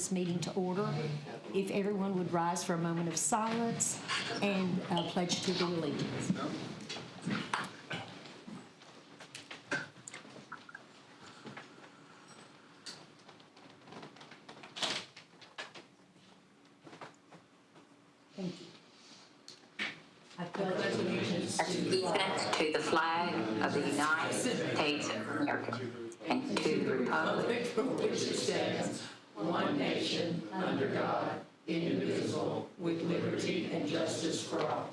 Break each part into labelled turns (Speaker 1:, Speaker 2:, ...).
Speaker 1: this meeting to order. If everyone would rise for a moment of silence and pledge to the allegiance. Thank you. I pledge allegiance
Speaker 2: to the flag of the United States of America and to the republic
Speaker 3: for which it stands, one nation, under God, indivisible, with liberty and justice for all.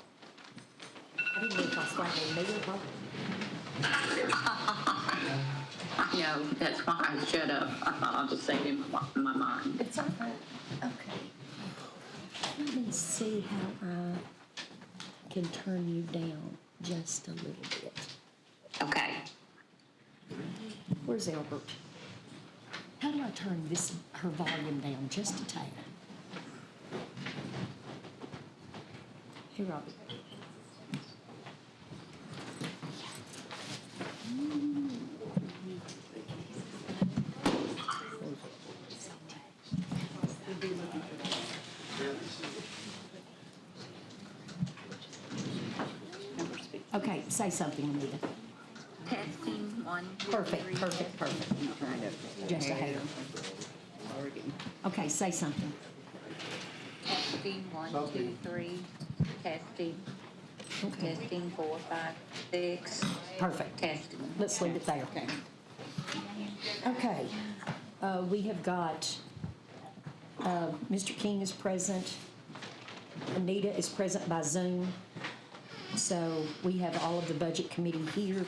Speaker 1: I didn't know if I was going to make it up.
Speaker 2: No, that's why I shut up. I thought I'll just say it in my mind.
Speaker 1: It's all right. Okay. Let me see how I can turn you down just a little bit.
Speaker 2: Okay.
Speaker 1: Where's Albert? How do I turn her volume down just a tad? Hey, Robert. Okay, say something, Anita.
Speaker 2: Testing, 1, 2,
Speaker 1: Perfect,
Speaker 2: 3.
Speaker 1: perfect.
Speaker 2: I'm trying to.
Speaker 1: Just a hair. Okay, say something.
Speaker 2: Testing, 1, 2, 3. Testing.
Speaker 1: Okay,
Speaker 2: Testing, 4, 5, 6.
Speaker 1: perfect.
Speaker 2: Testing.
Speaker 1: Let's leave it there. Okay, we have got, Mr. King is present. Anita is present by Zoom. So we have all of the budget committee here.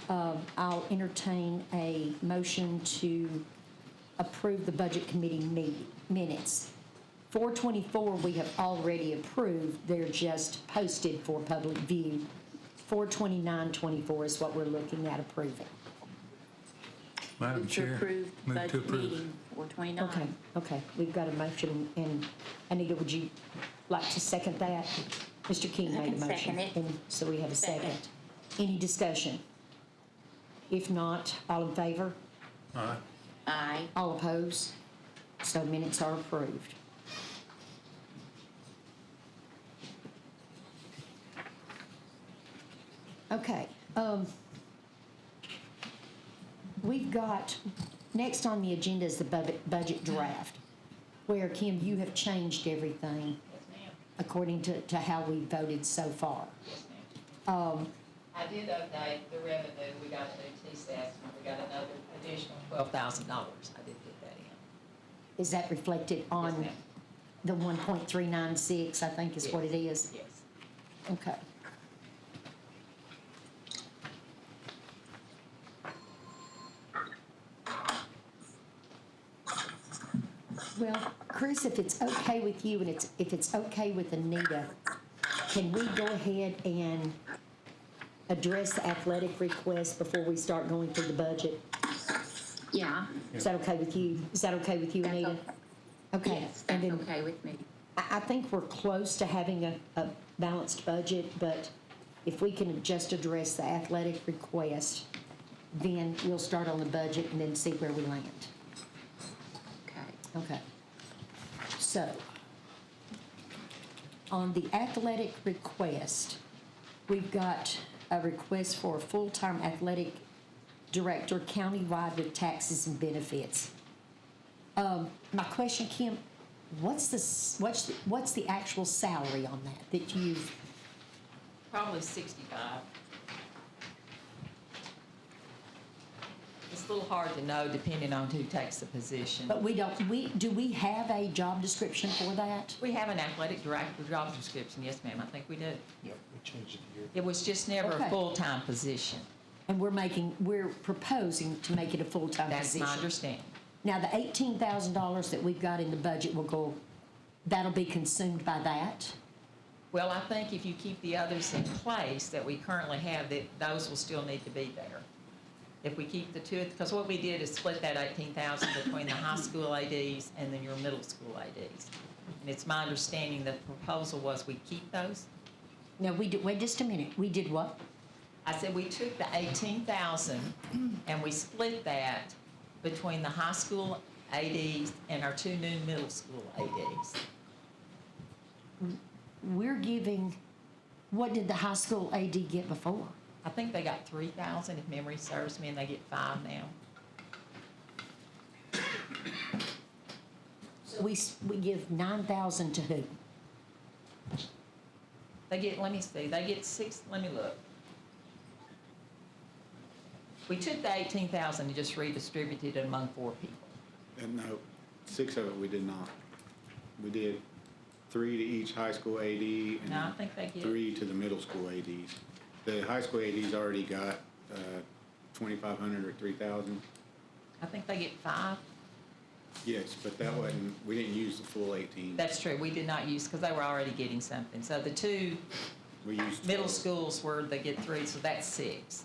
Speaker 1: I'll entertain a motion to approve the budget committee minutes. 424 we have already approved. They're just posted for public view. 429-24 is what we're looking at approving.
Speaker 4: Madam Chair,
Speaker 2: Approved
Speaker 4: move to
Speaker 2: budget
Speaker 4: approve.
Speaker 2: meeting 429.
Speaker 1: Okay, we've got a motion, and Anita, would you like to second that? Mr. King made a
Speaker 2: can
Speaker 1: motion.
Speaker 2: second it.
Speaker 1: And so we have a second.
Speaker 2: Second.
Speaker 1: Any discussion? If not, all in favor?
Speaker 4: Aye.
Speaker 2: Aye.
Speaker 1: All opposed? So minutes are approved. Okay, we've got, next on the agenda is the budget draft, where, Kim, you have changed everything
Speaker 5: Yes, ma'am.
Speaker 1: according to how we voted so far.
Speaker 5: Yes, ma'am. I did update the revenue. We got a new TSAS, and we got another additional $12,000. I did put that in.
Speaker 1: Is that reflected on
Speaker 5: Yes, ma'am.
Speaker 1: the 1.396, I think is what it is?
Speaker 5: Yes.
Speaker 1: Okay. Well, Chris, if it's okay with you and if it's okay with Anita, can we go ahead and address the athletic request before we start going through the budget?
Speaker 2: Yeah.
Speaker 1: Is that okay with you? Is that okay with you,
Speaker 2: That's
Speaker 1: Anita?
Speaker 2: okay.
Speaker 1: Okay.
Speaker 2: Yes,
Speaker 1: And
Speaker 2: that's
Speaker 1: then
Speaker 2: okay with me.
Speaker 1: I think we're close to having a balanced budget, but if we can just address the athletic request, then we'll start on the budget and then see where we land.
Speaker 2: Okay.
Speaker 1: Okay. So, on the athletic request, we've got a request for a full-time athletic director countywide with taxes and benefits. My question, Kim, what's the actual salary on that you've?
Speaker 5: Probably 65. It's a little hard to know depending on who takes the position.
Speaker 1: But do we have a job description for that?
Speaker 5: We have an athletic director job description. Yes, ma'am, I think we do.
Speaker 6: Yeah, we changed it here.
Speaker 5: It was just never
Speaker 1: Okay.
Speaker 5: a full-time position.
Speaker 1: And we're proposing to make it a full-time
Speaker 5: That's
Speaker 1: position.
Speaker 5: my understanding.
Speaker 1: Now, the $18,000 that we've got in the budget that'll be consumed by that?
Speaker 5: Well, I think if you keep the others in place that we currently have, that those will still need to be there. If we keep the two, because what we did is split that 18,000 between the high school ADs and then your middle school ADs. And it's my understanding the proposal was we keep those.
Speaker 1: No, wait just a minute. We did what?
Speaker 5: I said we took the 18,000 and we split that between the high school ADs and our 2 new middle school ADs.
Speaker 1: We're giving, what did the high school AD get before?
Speaker 5: I think they got 3,000 if memory serves me, and they get 5 now.
Speaker 1: We give 9,000 to who?
Speaker 5: They get, let me see, they get 6, let me look. We took the 18,000 and just redistributed it among 4 people.
Speaker 7: And no, 6 of it we did not. We did 3 to each high school AD
Speaker 5: No, I
Speaker 7: and
Speaker 5: think they get,
Speaker 7: 3 to the middle school ADs. The high school ADs already got 2,500 or 3,000.
Speaker 5: I think they get 5.
Speaker 7: Yes, but that wasn't, we didn't use the full 18.
Speaker 5: That's true, we did not use, because they were already getting something. So the 2
Speaker 7: We used
Speaker 5: middle
Speaker 7: 12.
Speaker 5: schools were, they get 3, so that's 6.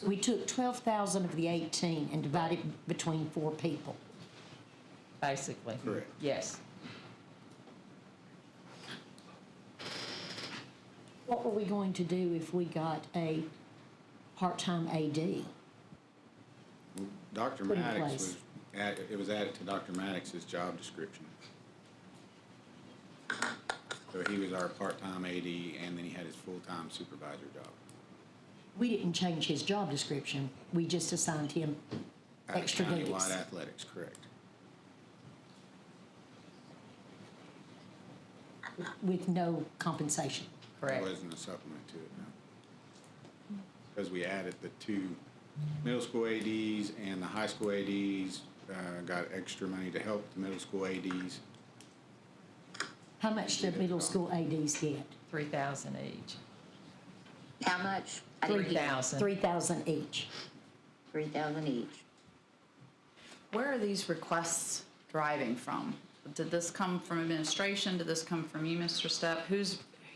Speaker 1: We took 12,000 of the 18 and divided between 4 people.
Speaker 5: Basically.
Speaker 7: Correct.
Speaker 5: Yes.
Speaker 1: What were we going to do if we got a part-time AD?
Speaker 7: Dr.
Speaker 1: Put in
Speaker 7: Maddox
Speaker 1: place.
Speaker 7: was, it was added to Dr. Maddox's job description. So he was our part-time AD and then he had his full-time supervisor job.
Speaker 1: We didn't change his job description, we just assigned him extra duties.
Speaker 7: Countywide athletics, correct.
Speaker 1: With no compensation.
Speaker 7: There
Speaker 5: Correct.
Speaker 7: wasn't a supplement to it, no. Because we added the 2 middle school ADs and the high school ADs, got extra money to help the middle school ADs.
Speaker 1: How much did middle school ADs get?
Speaker 5: 3,000 each.
Speaker 2: How much? I didn't hear.
Speaker 5: 3,000.
Speaker 1: 3,000 each.
Speaker 2: 3,000 each.
Speaker 8: Where are these requests driving from? Did this come from administration? Did this come from you, Mr. Stepp?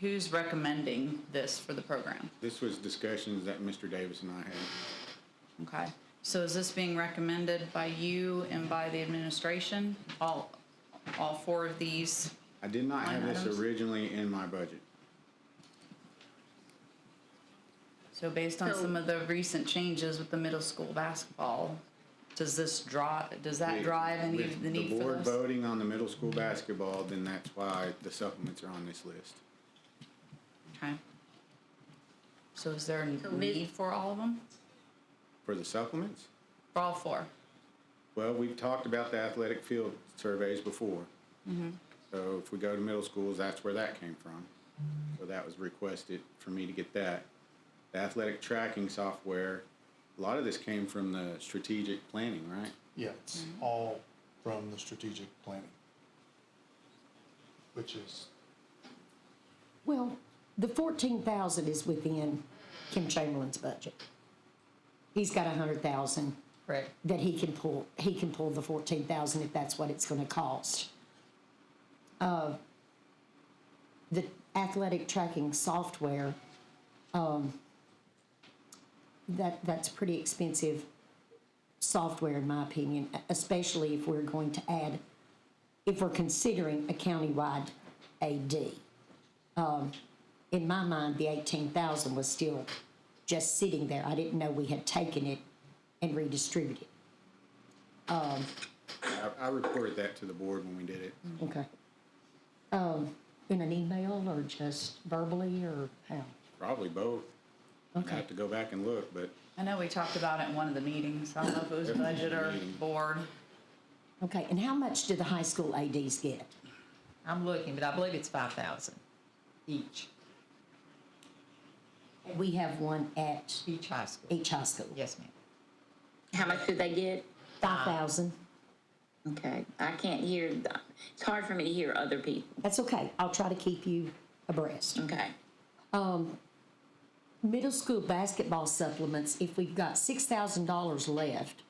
Speaker 8: Who's recommending this for the program?
Speaker 7: This was discussions that Mr. Davis and I had.
Speaker 8: Okay, so is this being recommended by you and by the administration? All 4 of these?
Speaker 7: I did not have
Speaker 8: Line
Speaker 7: this
Speaker 8: items?
Speaker 7: originally in my budget.
Speaker 8: So based on
Speaker 2: So-
Speaker 8: some of the recent changes with the middle school basketball, does that
Speaker 7: With-
Speaker 8: drive any
Speaker 7: with
Speaker 8: of the need
Speaker 7: the
Speaker 8: for
Speaker 7: board
Speaker 8: this?
Speaker 7: voting on the middle school basketball, then that's why the supplements are on this list.
Speaker 8: Okay. So is there a
Speaker 2: So Ms.
Speaker 8: need for all of them?
Speaker 7: For the supplements?
Speaker 8: For all 4?
Speaker 7: Well, we've talked about the athletic field surveys before. So if we go to middle schools, that's where that came from. So that was requested for me to get that. The athletic tracking software, a lot of this came from the strategic planning, right?
Speaker 6: Yeah, it's all from the strategic planning, which is,
Speaker 1: Well, the 14,000 is within Kim Chamberlain's budget. He's got 100,000
Speaker 5: Correct.
Speaker 1: that he can pull. He can pull the 14,000 if that's what it's gonna cost. The athletic tracking software, that's pretty expensive software in my opinion, especially if we're going to add, if we're considering a countywide AD. In my mind, the 18,000 was still just sitting there. I didn't know we had taken it and redistributed.
Speaker 7: I reported that to the board when we did it.
Speaker 1: Okay. In an email or just verbally or how?
Speaker 7: Probably both. I
Speaker 1: Okay.
Speaker 7: have to go back and look, but
Speaker 8: I know we talked about it in one of the meetings. I don't know if it was budget or board.
Speaker 1: Okay, and how much do the high school ADs get?
Speaker 5: I'm looking, but I believe it's 5,000 each,
Speaker 1: We have one at
Speaker 5: each high school.
Speaker 1: each high school.
Speaker 5: Yes, ma'am.
Speaker 2: How much did they get?
Speaker 1: 5,000.
Speaker 2: Okay, I can't hear, it's hard for me to hear other people.
Speaker 1: That's okay. I'll try to keep you abreast.
Speaker 2: Okay.
Speaker 1: Middle school basketball supplements, if we've got $6,000 left,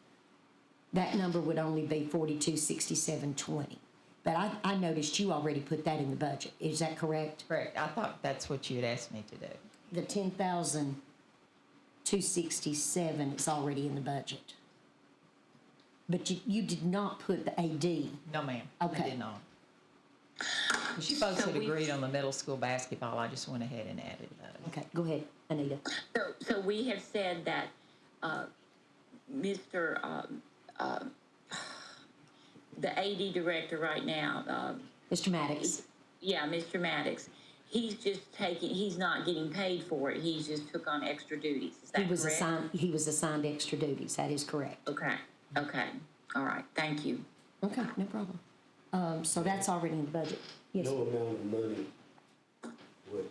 Speaker 1: that number would only be $42,6720. But I noticed you already put that in the budget. Is that correct?
Speaker 5: Correct. I thought that's what you had asked me to do.
Speaker 1: The 10,267 is already in the budget. But you did not put the AD.
Speaker 5: No, ma'am. I
Speaker 1: Okay.
Speaker 5: did not. Because you folks
Speaker 2: So
Speaker 5: had
Speaker 2: we-
Speaker 5: agreed on the middle school basketball, I just went ahead and added those.
Speaker 1: Okay, go ahead, Anita.
Speaker 2: So we have said that, Mr.
Speaker 9: the AD director right now,
Speaker 1: Mr. Maddox.
Speaker 9: yeah, Mr. Maddox, he's not getting paid for it. He just took on extra duties. Is that correct?
Speaker 1: He was assigned extra duties. That is correct.
Speaker 9: Okay, all right, thank you.
Speaker 1: Okay, no problem. So that's already in the budget. Yes.
Speaker 10: No amount of money would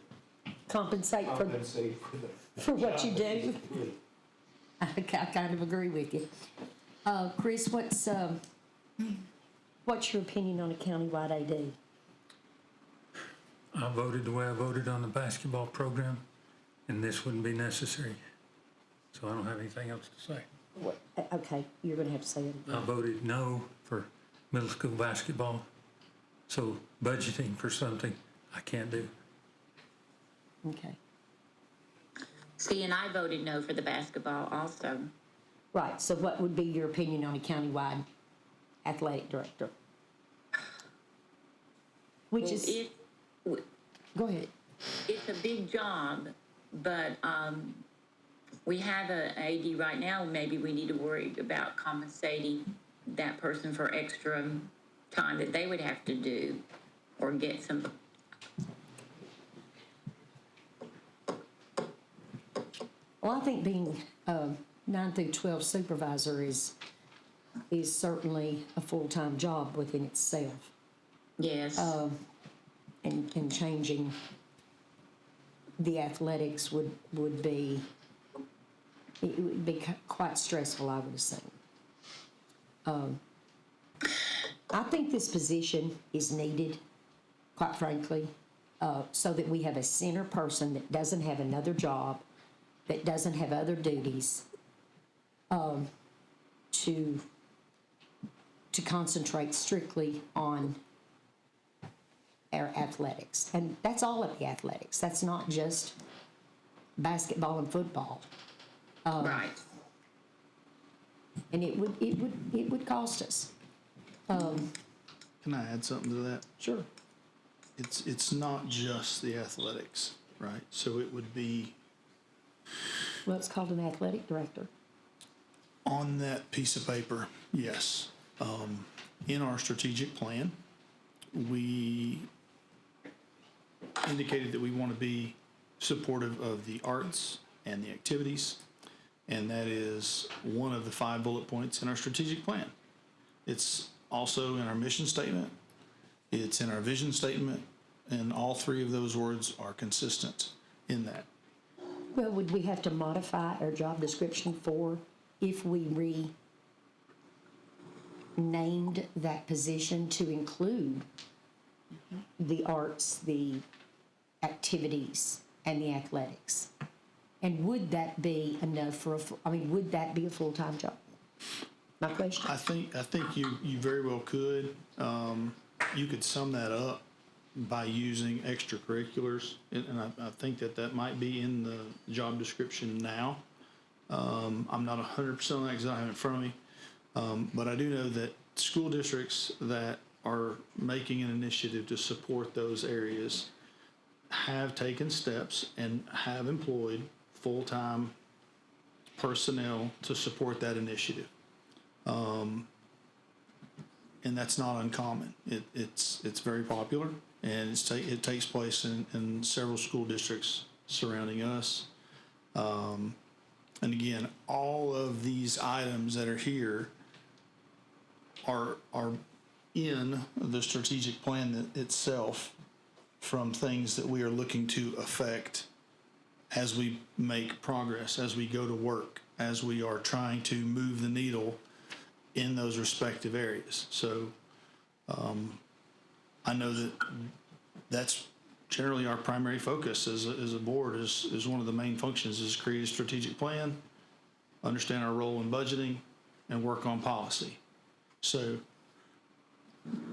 Speaker 1: Compensate
Speaker 10: compensate for the.
Speaker 1: for what you
Speaker 10: job
Speaker 1: do.
Speaker 10: that he's doing.
Speaker 1: I kind of agree with you. Chris, what's your opinion on a countywide AD?
Speaker 4: I voted the way I voted on the basketball program, and this wouldn't be necessary. So I don't have anything else to say.
Speaker 1: Okay, you're gonna have to say it
Speaker 4: I
Speaker 1: again.
Speaker 4: voted no for middle school basketball, so budgeting for something I can't do.
Speaker 1: Okay.
Speaker 9: See, and I voted no for the basketball also.
Speaker 1: Right, so what would be your opinion on a countywide athletic director? Which
Speaker 9: Well,
Speaker 1: is, go ahead.
Speaker 9: it's a big job, but we have a AD right now. Maybe we need to worry about compensating that person for extra time that they would have to do, or get some.
Speaker 1: Well, I think being 9 through 12 supervisor is certainly a full-time job within itself.
Speaker 9: Yes.
Speaker 1: And changing the athletics would be, it would be quite stressful, I would assume. I think this position is needed, quite frankly, so that we have a center person that doesn't have another job, that doesn't have other duties, to concentrate strictly on our athletics. And that's all of the athletics. That's not just basketball and football.
Speaker 9: Right.
Speaker 1: And it would cost us.
Speaker 6: Can I add something to that?
Speaker 1: Sure.
Speaker 6: It's not just the athletics, right? So it would be
Speaker 1: Well, it's called an athletic director.
Speaker 6: on that piece of paper, yes. In our strategic plan, we indicated that we want to be supportive of the arts and the activities, and that is one of the 5 bullet points in our strategic plan. It's also in our mission statement, it's in our vision statement, and all 3 of those words are consistent in that.
Speaker 1: Well, would we have to modify our job description for if we renamed that position to include the arts, the activities, and the athletics? And would that be enough for would that be a full-time job? My question?
Speaker 6: I think you very well could. You could sum that up by using extracurriculars, and I think that might be in the job description now. I'm not 100% on that because I don't have it in front of me, but I do know that school districts that are making an initiative to support those areas have taken steps and have employed full-time personnel to support that initiative. And that's not uncommon. It's very popular, and it takes place in several school districts surrounding us. And again, all of these items that are here are in the strategic plan itself, from things that we are looking to affect as we make progress, as we go to work, as we are trying to move the needle in those respective areas. So I know that that's generally our primary focus as a board, is one of the main functions is create a strategic plan, understand our role in budgeting, and work on policy. So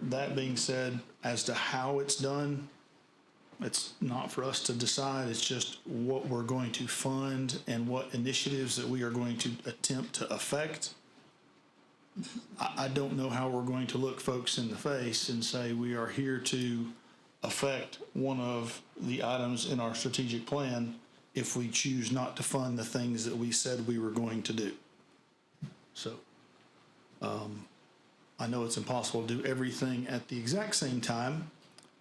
Speaker 6: that being said, as to how it's done, it's not for us to decide. It's just what we're going to fund and what initiatives that we are going to attempt to affect. I don't know how we're going to look folks in the face and say we are here to affect one of the items in our strategic plan if we choose not to fund the things that we said we were going to do. So I know it's impossible to do everything at the exact same time.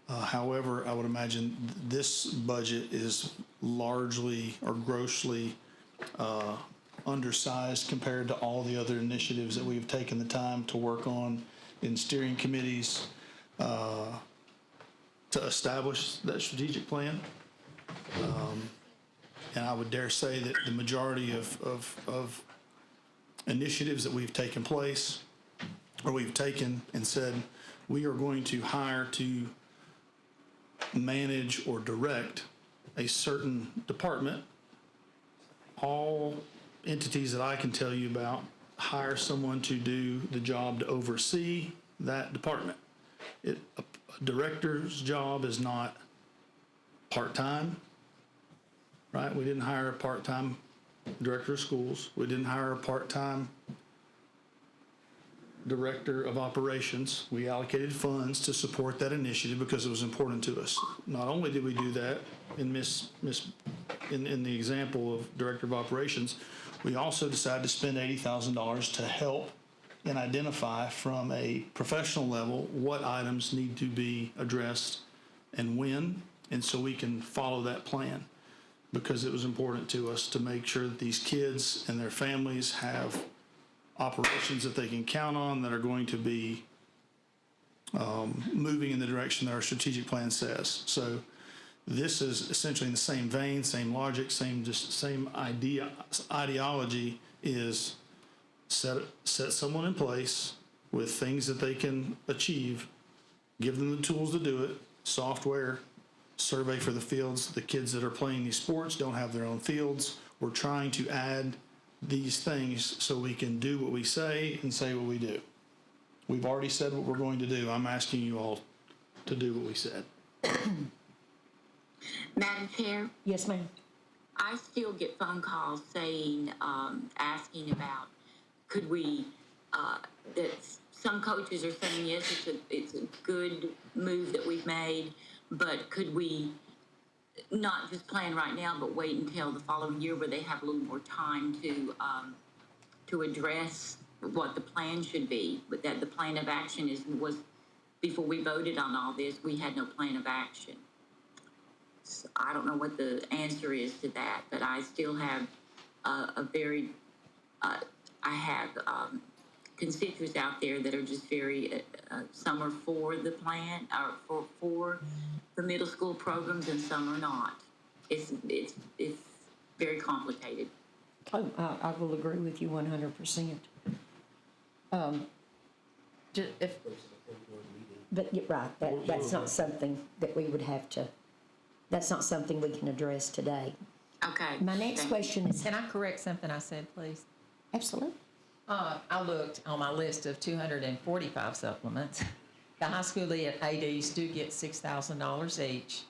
Speaker 6: However, I would imagine this budget is largely or grossly undersized compared to all the other initiatives that we've taken the time to work on in steering committees to establish that strategic plan. And I would dare say that the majority of initiatives that we've taken place, or we've taken and said, we are going to hire to manage or direct a certain department. All entities that I can tell you about hire someone to do the job to oversee that department. A director's job is not part-time, right? We didn't hire a part-time director of schools. We didn't hire a part-time director of operations. We allocated funds to support that initiative because it was important to us. Not only did we do that in in the example of director of operations, we also decided to spend $80,000 to help and identify from a professional level what items need to be addressed and when, and so we can follow that plan, because it was important to us to make sure that these kids and their families have operations that they can count on that are going to be moving in the direction that our strategic plan says. So this is essentially in the same vein, same logic, same ideology, is set someone in place with things that they can achieve, give them the tools to do it, software, survey for the fields. The kids that are playing these sports don't have their own fields. We're trying to add these things so we can do what we say and say what we do. We've already said what we're going to do. I'm asking you all to do what we said.
Speaker 9: Madam Chair,
Speaker 1: Yes, ma'am.
Speaker 9: I still get phone calls saying, asking about, could we, that some coaches are saying, yes, it's a good move that we've made, but could we not just plan right now, but wait until the following year where they have a little more time to address what the plan should be, but that the plan of action was, before we voted on all this, we had no plan of action. So I don't know what the answer is to that, but I still have I have constituents out there that are just very, some are for the plan, or for the middle school programs, and some are not. It's very complicated.
Speaker 1: Oh, I will agree with you 100%.
Speaker 8: If,
Speaker 1: But you're right, that's not something that we would have to, that's not something we can address today.
Speaker 9: Okay.
Speaker 1: My next question is,
Speaker 5: Can I correct something I said, please?
Speaker 1: absolutely.
Speaker 5: I looked on my list of 245 supplements. The high school ADs do get $6,000 each,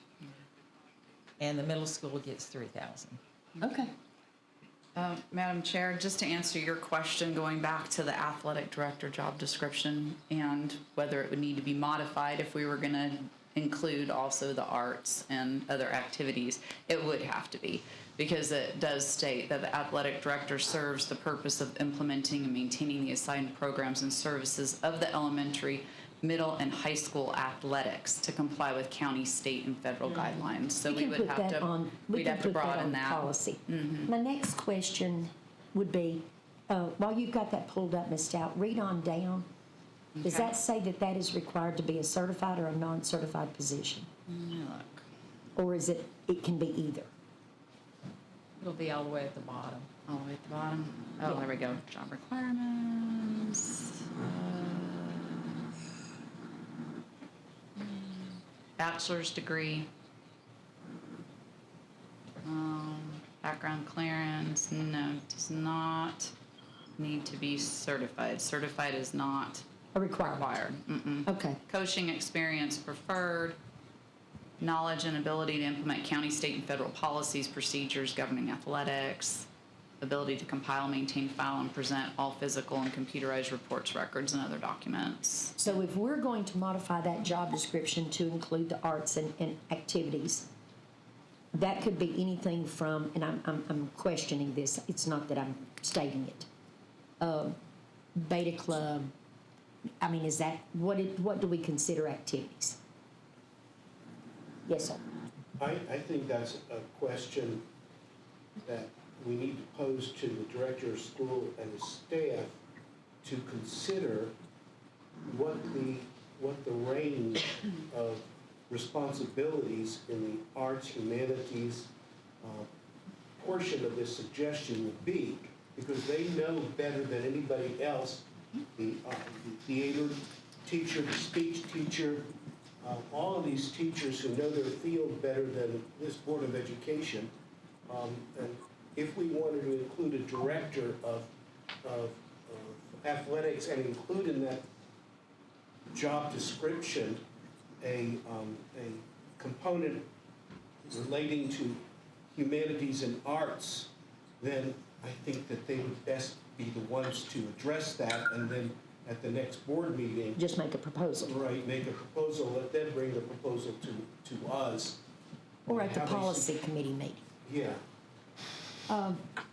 Speaker 5: and the middle school gets $3,000.
Speaker 1: Okay.
Speaker 8: Madam Chair, just to answer your question, going back to the athletic director job description and whether it would need to be modified if we were going to include also the arts and other activities, it would have to be, because it does state that the athletic director serves the purpose of implementing and maintaining the assigned programs and services of the elementary, middle, and high school athletics to comply with county, state, and federal guidelines. So we
Speaker 1: can
Speaker 8: would
Speaker 1: put
Speaker 8: have
Speaker 1: that
Speaker 8: to,
Speaker 1: on-
Speaker 8: we'd have to broaden
Speaker 1: on
Speaker 8: that.
Speaker 1: policy. My next question would be, while you've got that pulled up, Ms. Stout, read on down. Does
Speaker 8: Okay.
Speaker 1: that say that that is required to be a certified or a non-certified position?
Speaker 8: Let me look.
Speaker 1: Or is it can be either?
Speaker 5: It'll be all the way at the bottom.
Speaker 8: All the way at the bottom. Oh,
Speaker 1: Yeah.
Speaker 8: there we go. Job requirements. Bachelor's degree. Background clearance. No, does not need to be certified. Certified is not
Speaker 1: A requirement?
Speaker 8: required.
Speaker 1: Okay.
Speaker 8: Coaching experience preferred. Knowledge and ability to implement county, state, and federal policies, procedures governing athletics. Ability to compile, maintain, file, and present all physical and computerized reports, records, and other documents.
Speaker 1: So if we're going to modify that job description to include the arts and activities, that could be anything from, and I'm questioning this, it's not that I'm stating it, beta club, I mean, is that, what do we consider activities? Yes, sir.
Speaker 10: I think that's a question that we need to pose to the director of school and his staff to consider what the range of responsibilities in the arts, humanities, portion of this suggestion would be, because they know better than anybody else, the theater teacher, the speech teacher, all of these teachers who know their field better than this Board of Education. And if we wanted to include a director of athletics and include in that job description a component relating to humanities and arts, then I think that they would best be the ones to address that, and then at the next board meeting,
Speaker 1: Just make a proposal.
Speaker 10: right, make a proposal, let them bring the proposal to us.
Speaker 1: Or at the
Speaker 10: How they
Speaker 1: policy committee meeting.
Speaker 10: Yeah,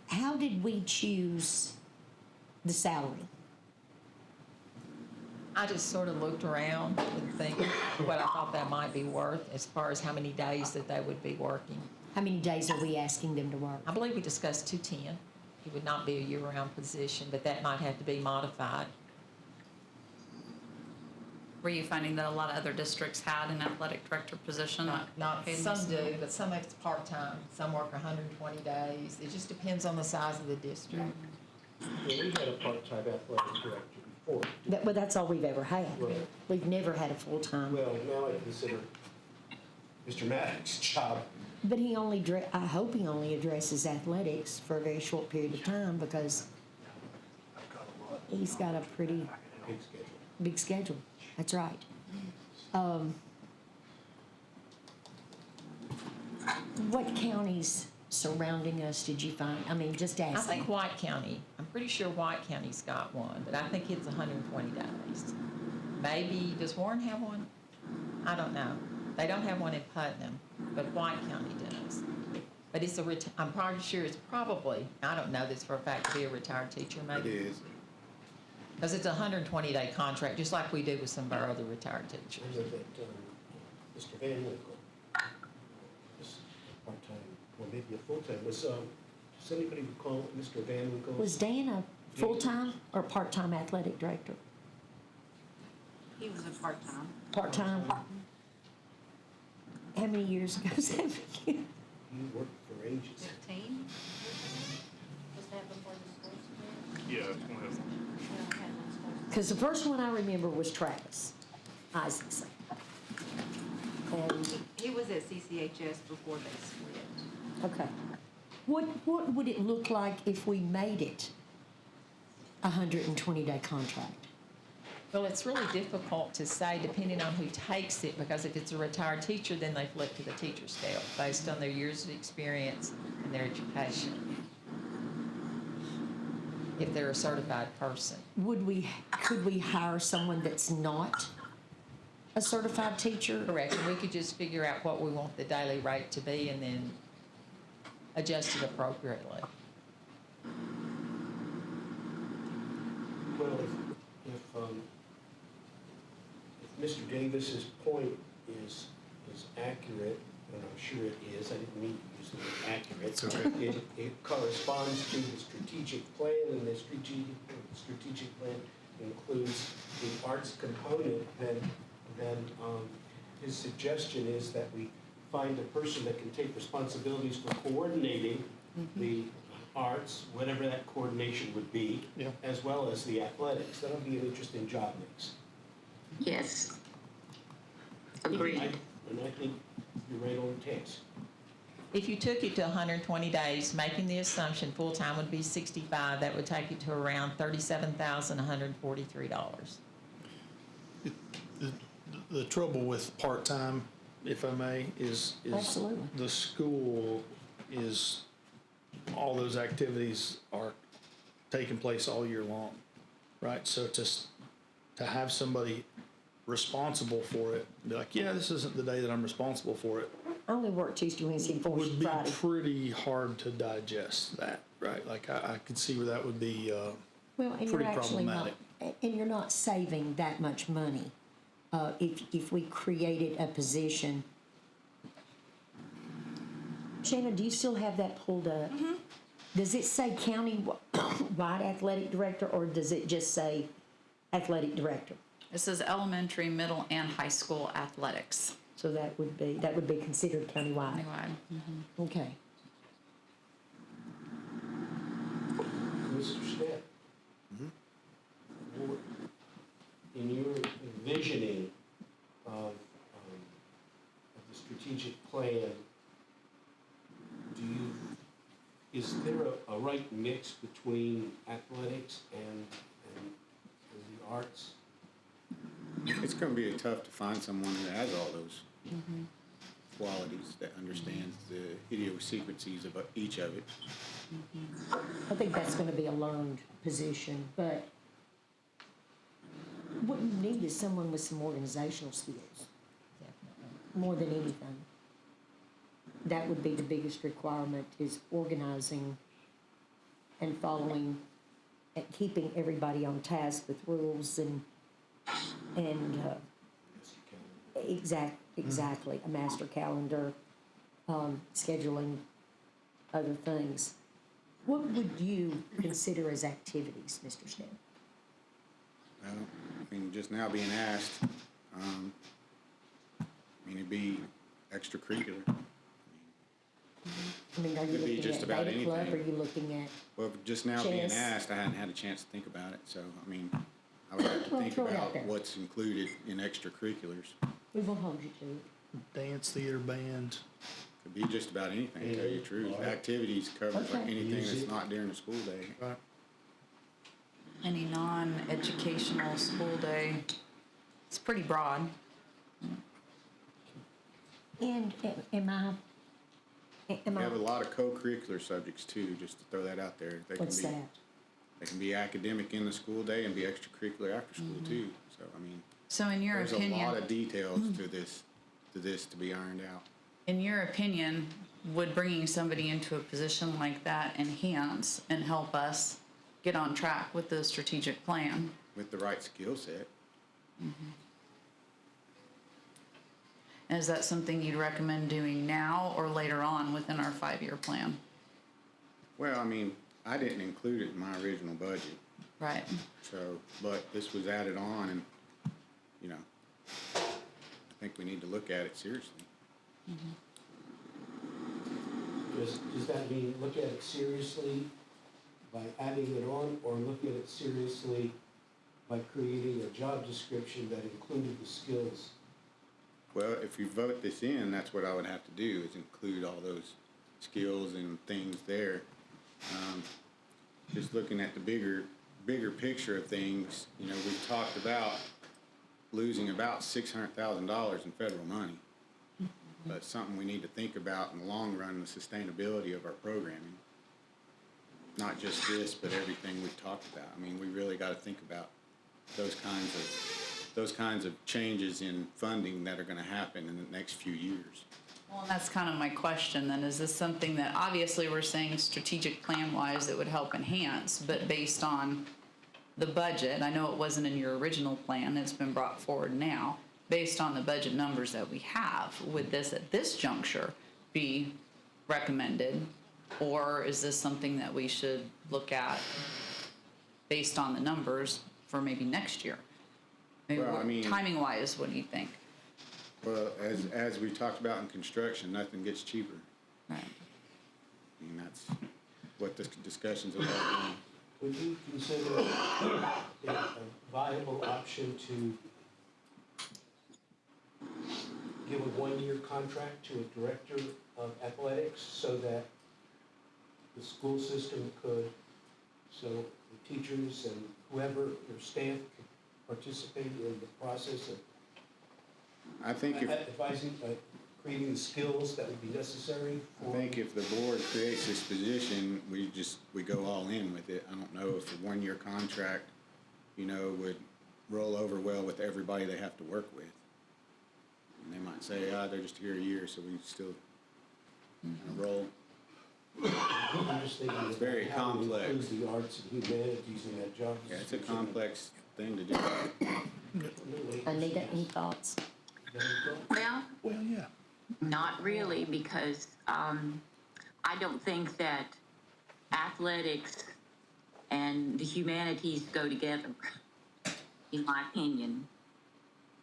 Speaker 1: How did we choose the salary?
Speaker 5: I just sort of looked around and think what I thought that might be worth as far as how many days that they would be working.
Speaker 1: How many days are we asking them to work?
Speaker 5: I believe we discussed 210. It would not be a year-round position, but that might have to be modified.
Speaker 8: Were you finding that a lot of other districts had an athletic director position?
Speaker 5: Not,
Speaker 8: paid
Speaker 5: some
Speaker 8: less?
Speaker 5: do, but some it's part-time. Some work 120 days. It just depends on the size of the district.
Speaker 10: well, we had a part-time athletic director before.
Speaker 1: Well, that's all we've ever had.
Speaker 10: Right.
Speaker 1: We've never had a full-time.
Speaker 10: Well, now I consider Mr. Maddox's job.
Speaker 1: But I hope he only addresses athletics for a very short period of time, because he's got a pretty
Speaker 10: Big schedule.
Speaker 1: big schedule. That's right. What counties surrounding us did you find? I mean, just
Speaker 5: I
Speaker 1: asking.
Speaker 5: think White County, I'm pretty sure White County's got one, but I think it's 120 days. Maybe, does Warren have one? I don't know. They don't have one in Putnam, but White County does. But it's I'm probably sure it's probably, I don't know this for a fact, to be a retired teacher
Speaker 7: It
Speaker 5: maybe.
Speaker 7: is.
Speaker 5: Because it's a 120-day contract, just like we do with some of our other retired
Speaker 10: I
Speaker 5: teachers.
Speaker 10: know that Mr. Van Winkle was part-time, or maybe a full-time, does anybody recall Mr. Van Winkle?
Speaker 1: Was Dan a full-time or part-time athletic director?
Speaker 8: He was a part-time.
Speaker 1: Part-time? How many years ago was that?
Speaker 10: He worked for ages.
Speaker 8: 15?
Speaker 11: Was that before the school split?
Speaker 12: Yeah, it's one of those.
Speaker 1: Because the first one I remember was Travis Isaacson. And,
Speaker 11: He was at CCHS before they split.
Speaker 1: okay. What would it look like if we made it a 120-day contract?
Speaker 5: Well, it's really difficult to say depending on who takes it, because if it's a retired teacher, then they flip to the teacher scale based on their years of experience and their education. If they're a certified person.
Speaker 1: Could we hire someone that's not a certified teacher?
Speaker 5: Correct, and we could just figure out what we want the daily rate to be and then adjust it appropriately.
Speaker 10: Well, if Mr. Davis's point is accurate, and I'm sure it is, I didn't mean to use the word accurate.
Speaker 7: It's okay.
Speaker 10: It corresponds to the strategic plan, and the strategic plan includes the arts component, then his suggestion is that we find a person that can take responsibilities for coordinating the arts, whatever that coordination would be,
Speaker 6: Yeah.
Speaker 10: as well as the athletics. That'll be an interesting job mix.
Speaker 9: Yes. Agreed.
Speaker 10: And I think you're right on the text.
Speaker 5: If you took it to 120 days, making the assumption full-time would be 65, that would take you to around $37,143.
Speaker 6: The trouble with part-time, if I may, is
Speaker 1: Absolutely.
Speaker 6: the school is, all those activities are taking place all year long, right? So to have somebody responsible for it, be like, yeah, this isn't the day that I'm responsible for it,
Speaker 1: I only work Tuesday, Wednesday, and
Speaker 6: would be
Speaker 1: Friday.
Speaker 6: pretty hard to digest that, right? Like I could see where that would be,
Speaker 1: Well, and
Speaker 6: pretty
Speaker 1: you're actually not,
Speaker 6: problematic.
Speaker 1: and you're not saving that much money, if we created a position. Shannon, do you still have that pulled up? Does it say county-wide athletic director, or does it just say athletic director?
Speaker 8: It says elementary, middle, and high school athletics.
Speaker 1: So that would be considered countywide.
Speaker 8: Anyway,
Speaker 1: Okay.
Speaker 10: Mr. Stepp? What- In your envisioning of the strategic plan, is there a right mix between athletics and the arts?
Speaker 7: It's gonna be tough to find someone who has all those qualities, that understands the idiosyncrasies of each of it.
Speaker 1: I think that's gonna be a learned position, but what you need is someone with some organizational skills, more than anything. That would be the biggest requirement, is organizing and following and keeping everybody on task with rules and exactly, a master calendar, scheduling other things. What would you consider as activities, Mr. Stepp?
Speaker 7: Well, I mean, just now being asked, it'd be extracurricular.
Speaker 1: I mean, are you
Speaker 7: Could be
Speaker 1: looking
Speaker 7: just
Speaker 1: at
Speaker 7: about
Speaker 1: Beta Club, or are
Speaker 7: anything.
Speaker 1: you looking at,
Speaker 7: Well, just now being
Speaker 1: Chess.
Speaker 7: asked, I hadn't had a chance to think about it, so, I would have to
Speaker 1: Well,
Speaker 7: think
Speaker 1: throw it out
Speaker 7: about
Speaker 1: there.
Speaker 7: what's included in extracurriculars.
Speaker 1: we won't hold you to it.
Speaker 6: Dance, theater, band.
Speaker 7: Could be just about anything, to tell you the truth.
Speaker 10: Right.
Speaker 7: Activities cover for
Speaker 1: Okay.
Speaker 7: anything that's
Speaker 10: Music.
Speaker 7: not during the school day.
Speaker 6: Right.
Speaker 8: any non-educational school day, it's pretty broad.
Speaker 1: And
Speaker 7: We have a lot of co-curricular subjects too, just to throw that out there. They can
Speaker 1: what's
Speaker 7: be,
Speaker 1: that?
Speaker 7: they can be academic in the school day and be extracurricular after school too. So,
Speaker 8: So in your
Speaker 7: there's a
Speaker 8: opinion,
Speaker 7: lot of details to this to be ironed out.
Speaker 8: in your opinion, would bringing somebody into a position like that enhance and help us get on track with the strategic plan?
Speaker 7: With the right skill set.
Speaker 8: And is that something you'd recommend doing now or later on within our 5-year plan?
Speaker 7: Well, I didn't include it in my original budget,
Speaker 8: Right.
Speaker 7: so, but this was added on and, I think we need to look at it seriously.
Speaker 10: Does that mean look at it seriously by adding it on, or look at it seriously by creating a job description that included the skills?
Speaker 7: Well, if you vote this in, that's what I would have to do, is include all those skills and things there. Just looking at the bigger picture of things, we've talked about losing about $600,000 in federal money. But it's something we need to think about in the long run, the sustainability of our programming. Not just this, but everything we've talked about. We really gotta think about those kinds of changes in funding that are gonna happen in the next few years.
Speaker 8: Well, and that's kind of my question then. Is this something that obviously we're saying strategic plan wise it would help enhance, but based on the budget, I know it wasn't in your original plan, it's been brought forward now, based on the budget numbers that we have, would this at this juncture be recommended? Or is this something that we should look at based on the numbers for maybe next year?
Speaker 7: Well,
Speaker 8: Timing wise, what do you think?
Speaker 7: Well, as we talked about in construction, nothing gets cheaper.
Speaker 8: Right.
Speaker 7: That's what this discussion's about.
Speaker 10: Would you consider it a viable option to give a one-year contract to a director of athletics so that the school system could, so the teachers and whoever, their staff could participate in the process of
Speaker 7: I think
Speaker 10: advising, creating the skills that would be necessary
Speaker 7: I
Speaker 10: for?
Speaker 7: think if the board creates this position, we go all in with it. I don't know if a one-year contract, would roll over well with everybody they have to work with. And they might say, they're just here a year, so we still roll.
Speaker 10: I'm just thinking
Speaker 7: It's very
Speaker 10: about how we
Speaker 7: complex.
Speaker 10: include the arts and humanities in that job
Speaker 7: Yeah, it's a
Speaker 10: description.
Speaker 7: complex thing to do.
Speaker 1: Anita, any thoughts?
Speaker 9: Well,
Speaker 6: Well, yeah.
Speaker 9: not really, because I don't think that athletics and the humanities go together, in my opinion.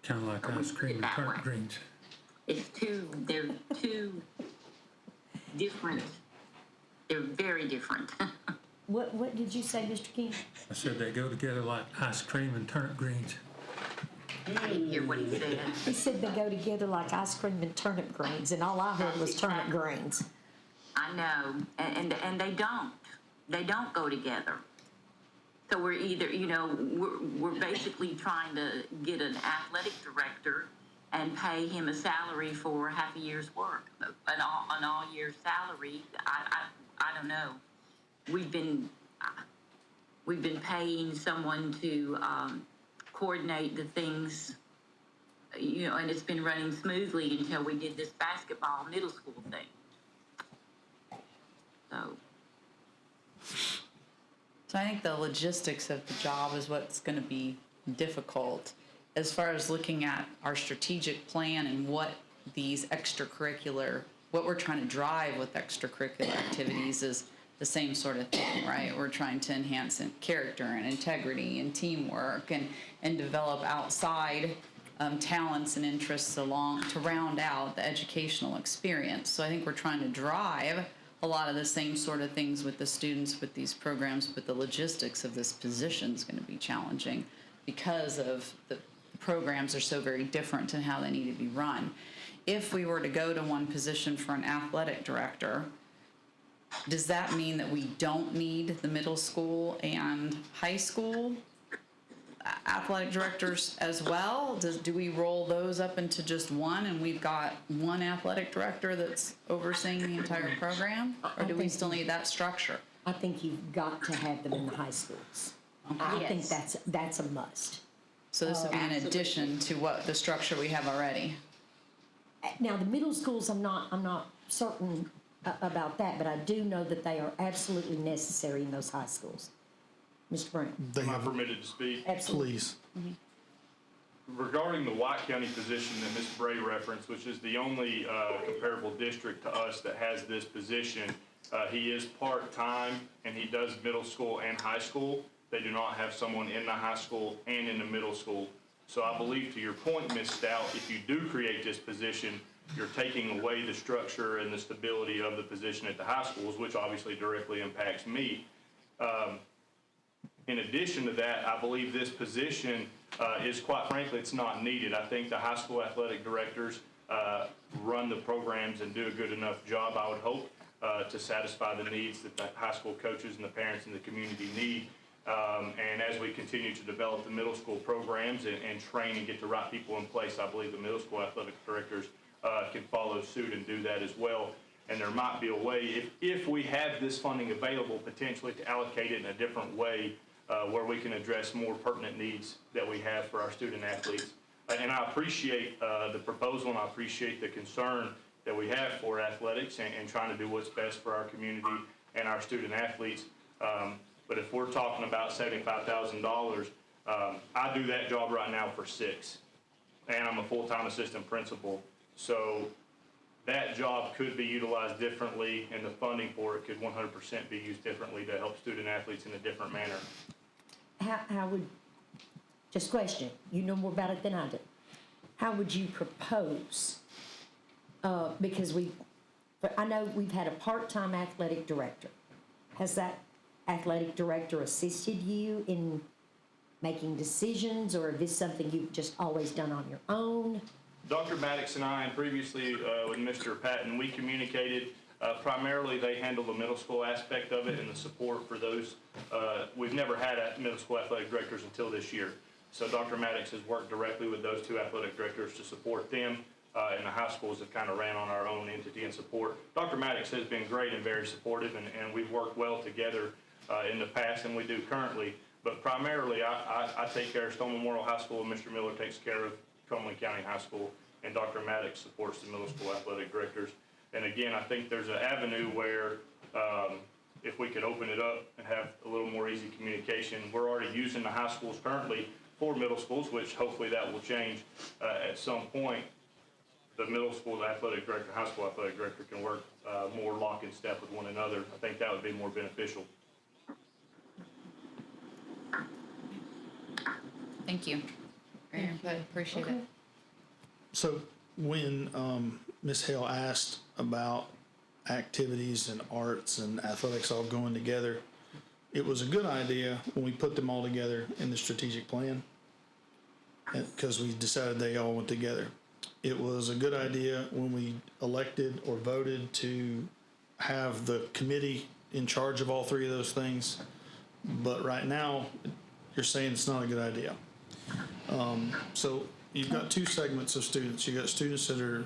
Speaker 4: Kind of like ice cream and turnip greens.
Speaker 9: They're two different, they're very different.
Speaker 1: What did you say, Mr. King?
Speaker 4: I said they go together like ice cream and turnip greens.
Speaker 9: I didn't hear what he said.
Speaker 1: He said they go together like ice cream and turnip greens, and all I heard was turnip greens.
Speaker 9: I know, and they don't go together. So we're either, we're basically trying to get an athletic director and pay him a salary for half a year's work, an all year salary. I don't know. We've been paying someone to coordinate the things, and it's been running smoothly until we did this basketball middle school thing.
Speaker 8: So I think the logistics of the job is what's going to be difficult as far as looking at our strategic plan and what these what we're trying to drive with extracurricular activities is the same sort of thing, right? We're trying to enhance character and integrity and teamwork and develop outside talents and interests to round out the educational experience. So I think we're trying to drive a lot of the same sort of things with the students with these programs, but the logistics of this position is going to be challenging because of the programs are so very different in how they need to be run. If we were to go to one position for an athletic director, does that mean that we don't need the middle school and high school athletic directors as well? Do we roll those up into just one and we've got one athletic director that's overseeing the entire program? Or do we still need that structure?
Speaker 1: I think you've got to have them in the high schools. I think that's a must.
Speaker 8: So this would be in addition to what the structure we have already.
Speaker 1: Now, the middle schools, I'm not certain about that, but I do know that they are absolutely necessary in those high schools. Mr. Brown?
Speaker 6: They
Speaker 12: Am I
Speaker 6: have,
Speaker 12: permitted to speak?
Speaker 1: Absolutely.
Speaker 6: please.
Speaker 12: Regarding the White County position that Ms. Bray referenced, which is the only comparable district to us that has this position, he is part-time and he does middle school and high school. They do not have someone in the high school and in the middle school. So I believe to your point, Ms. Stout, if you do create this position, you're taking away the structure and the stability of the position at the high schools, which obviously directly impacts me. In addition to that, I believe this position is, quite frankly, it's not needed. I think the high school athletic directors run the programs and do a good enough job, I would hope, to satisfy the needs that the high school coaches and the parents in the community need. And as we continue to develop the middle school programs and train and get the right people in place, I believe the middle school athletic directors can follow suit and do that as well. And there might be a way, if we have this funding available, potentially to allocate it in a different way where we can address more pertinent needs that we have for our student athletes. And I appreciate the proposal and I appreciate the concern that we have for athletics and trying to do what's best for our community and our student athletes. But if we're talking about $75,000, I do that job right now for $6,000, and I'm a full-time assistant principal. So that job could be utilized differently, and the funding for it could 100% be used differently to help student athletes in a different manner.
Speaker 1: How would, just question, you know more about it than I do. How would you propose, because I know we've had a part-time athletic director. Has that athletic director assisted you in making decisions, or is this something you've just always done on your own?
Speaker 12: Dr. Maddox and I, and previously with Mr. Patton, we communicated. Primarily, they handle the middle school aspect of it and the support for those. We've never had middle school athletic directors until this year. So Dr. Maddox has worked directly with those two athletic directors to support them, and the high schools have kind of ran on our own entity and support. Dr. Maddox has been great and very supportive, and we've worked well together in the past, and we do currently. But primarily, I take care of Stone Memorial High School, and Mr. Miller takes care of Cumberland County High School, and Dr. Maddox supports the middle school athletic directors. And again, I think there's an avenue where if we could open it up and have a little more easy communication. We're already using the high schools currently for middle schools, which hopefully that will change at some point. The middle school athletic director, high school athletic director can work more lock in step with one another. I think that would be more beneficial.
Speaker 8: Thank you. Great input, appreciate it.
Speaker 6: So when Ms. Hale asked about activities and arts and athletics all going together, it was a good idea when we put them all together in the strategic plan, because we decided they all went together. It was a good idea when we elected or voted to have the committee in charge of all three of those things. But right now, you're saying it's not a good idea. So you've got two segments of students. You got students that are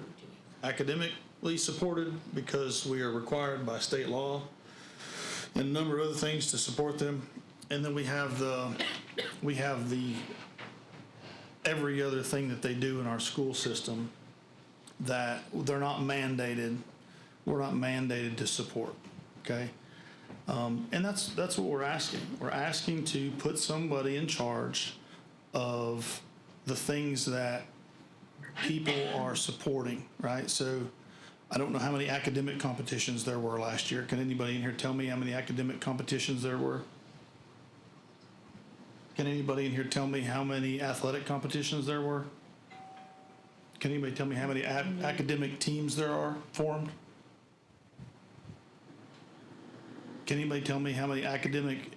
Speaker 6: academically supported because we are required by state law and a number of other things to support them. And then we have the every other thing that they do in our school system that they're not mandated, we're not mandated to support, okay? And that's what we're asking. We're asking to put somebody in charge of the things that people are supporting, right? So I don't know how many academic competitions there were last year. Can anybody in here tell me how many academic competitions there were? Can anybody in here tell me how many athletic competitions there were? Can anybody tell me how many academic teams there are formed? Can anybody tell me how many academic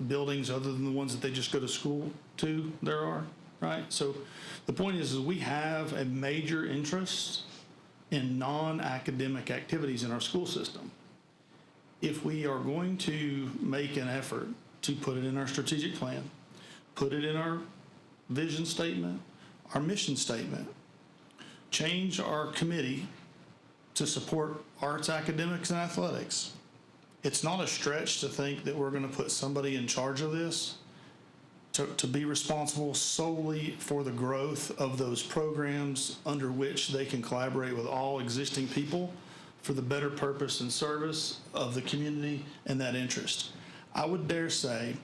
Speaker 6: buildings other than the ones that they just go to school to there are, right? So the point is we have a major interest in non-academic activities in our school system. If we are going to make an effort to put it in our strategic plan, put it in our vision statement, our mission statement, change our committee to support arts, academics, and athletics, it's not a stretch to think that we're going to put somebody in charge of this to be responsible solely for the growth of those programs under which they can collaborate with all existing people for the better purpose and service of the community and that interest. I would dare say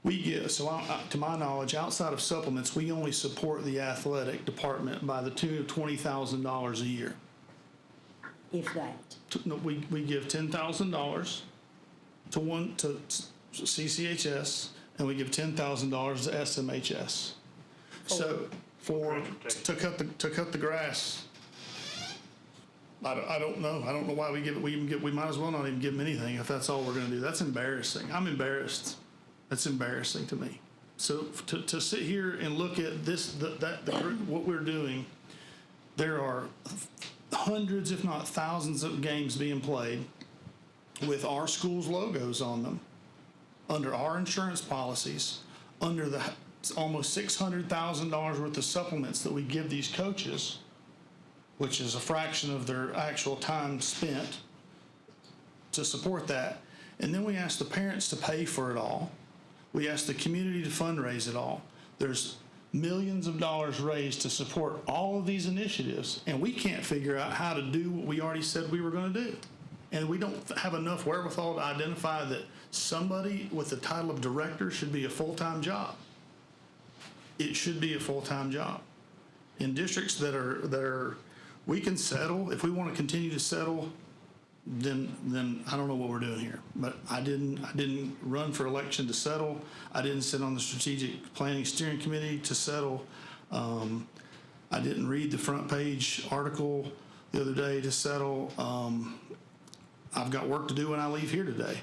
Speaker 6: we give, to my knowledge, outside of supplements, we only support the athletic department by the tune of $20,000 a year.
Speaker 1: If that.
Speaker 6: We give $10,000 to CCHS, and we give $10,000 to SMHS. So to cut the grass, I don't know. I don't know why we give it. We might as well not even give them anything if that's all we're going to do. That's embarrassing. I'm embarrassed. That's embarrassing to me. So to sit here and look at this, what we're doing, there are hundreds, if not thousands, of games being played with our school's logos on them, under our insurance policies, under the almost $600,000 worth of supplements that we give these coaches, which is a fraction of their actual time spent to support that. And then we ask the parents to pay for it all. We ask the community to fundraise it all. There's millions of dollars raised to support all of these initiatives, and we can't figure out how to do what we already said we were going to do. And we don't have enough wherewithal to identify that somebody with the title of director should be a full-time job. It should be a full-time job. In districts that are, we can settle, if we want to continue to settle, then I don't know what we're doing here. But I didn't run for election to settle. I didn't sit on the strategic planning steering committee to settle. I didn't read the front page article the other day to settle. I've got work to do when I leave here today.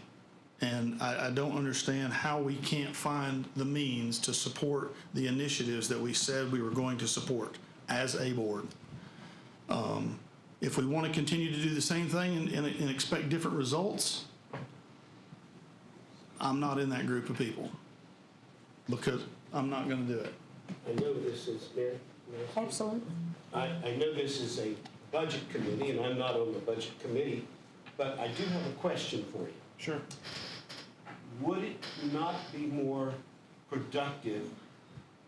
Speaker 6: And I don't understand how we can't find the means to support the initiatives that we said we were going to support as a board. If we want to continue to do the same thing and expect different results, I'm not in that group of people because I'm not going to do it.
Speaker 10: I know this is, Mayor?
Speaker 1: Absolutely.
Speaker 10: I know this is a budget committee, and I'm not on the budget committee, but I do have a question for you.
Speaker 6: Sure.
Speaker 10: Would it not be more productive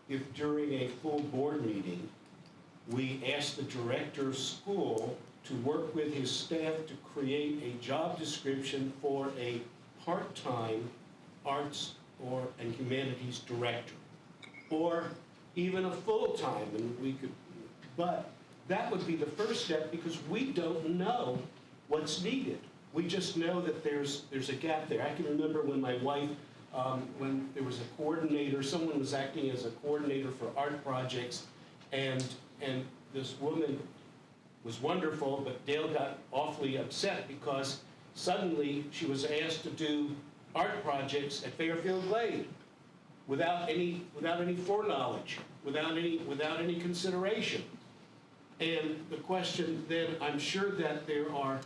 Speaker 10: if during a full board meeting, we asked the director of school to work with his staff to create a job description for a part-time arts and humanities director? or even a full-time, and we could, but that would be the first step because we don't know what's needed. We just know that there's a gap there. I can remember when my wife, when there was a coordinator, someone was acting as a coordinator for art projects, and this woman was wonderful, but Dale got awfully upset because suddenly she was asked to do art projects at Fairfield Glade without any foreknowledge, without any consideration. And the question then, I'm sure that there are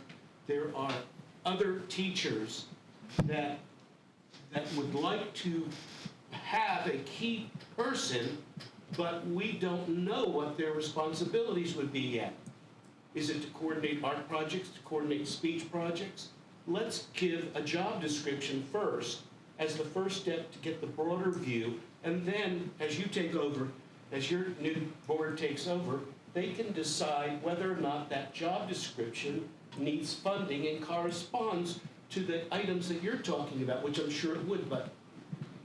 Speaker 10: other teachers that would like to have a key person, but we don't know what their responsibilities would be yet. Is it to coordinate art projects, to coordinate speech projects? Let's give a job description first as the first step to get the broader view, and then as you take over, as your new board takes over, they can decide whether or not that job description needs funding and corresponds to the items that you're talking about, which I'm sure it would, but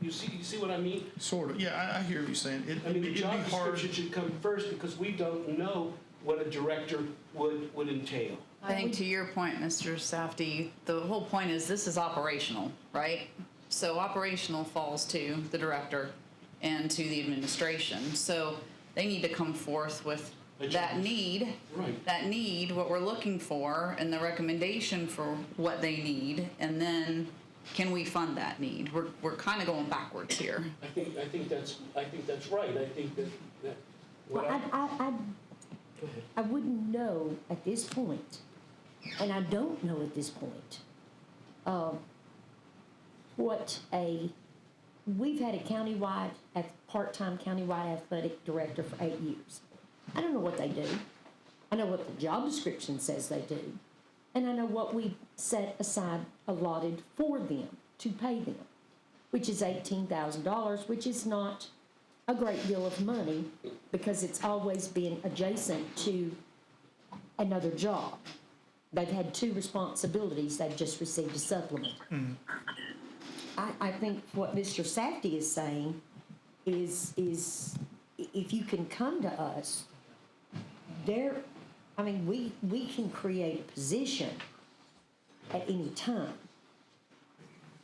Speaker 10: you see what I mean?
Speaker 6: Sort of, yeah, I hear what you're saying.
Speaker 10: I mean, the
Speaker 6: It'd
Speaker 10: job
Speaker 6: be hard.
Speaker 10: description should come first because we don't know what a director would entail.
Speaker 8: I think to your point, Mr. Safdie, the whole point is this is operational, right? So operational falls to the director and to the administration. So they need to come forth with that need,
Speaker 10: Right.
Speaker 8: what we're looking for, and the recommendation for what they need, and then can we fund that need? We're kind of going backwards here.
Speaker 10: I think that's right. I think that
Speaker 1: Well, I wouldn't know at this point, and I don't know at this point, we've had a part-time countywide athletic director for 8 years. I don't know what they do. I know what the job description says they do. And I know what we set aside allotted for them to pay them, which is $18,000, which is not a great deal of money because it's always been adjacent to another job. They've had 2 responsibilities, they've just received a supplement. I think what Mr. Safdie is saying is if you can come to us, we can create a position at any time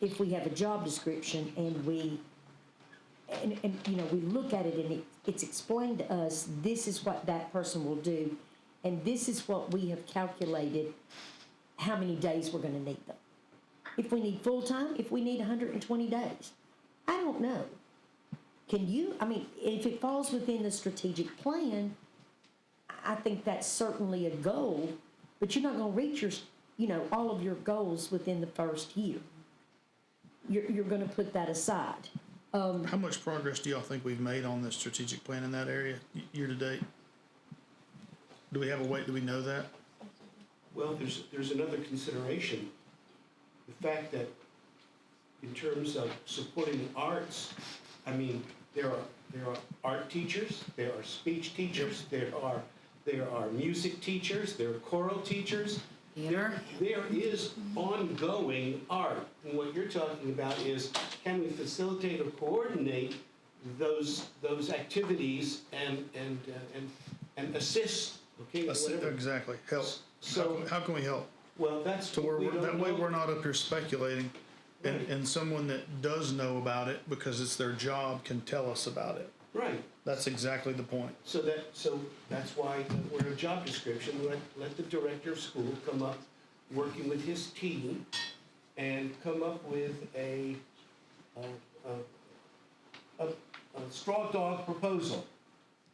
Speaker 1: if we have a job description and we look at it and it's explained to us, this is what that person will do, and this is what we have calculated how many days we're going to need them. If we need full-time, if we need 120 days. I don't know. If it falls within the strategic plan, I think that's certainly a goal, but you're not going to reach all of your goals within the first year. You're going to put that aside.
Speaker 6: How much progress do y'all think we've made on this strategic plan in that area year to date? Do we know that?
Speaker 10: Well, there's another consideration. The fact that in terms of supporting the arts, there are art teachers, there are speech teachers, there are music teachers, there are choral teachers. There is ongoing art. And what you're talking about is, can we facilitate or coordinate those activities and assist, okay? Whatever.
Speaker 6: Exactly, help.
Speaker 10: So
Speaker 6: how can we help?
Speaker 10: Well, that's
Speaker 6: To
Speaker 10: what
Speaker 6: where
Speaker 10: we don't
Speaker 6: that way
Speaker 10: know.
Speaker 6: we're not up here speculating,
Speaker 10: Right.
Speaker 6: and someone that does know about it because it's their job can tell us about it.
Speaker 10: Right.
Speaker 6: That's exactly the point.
Speaker 10: So that's why we're a job description. Let the director of school come up, working with his team, and come up with a straw dog proposal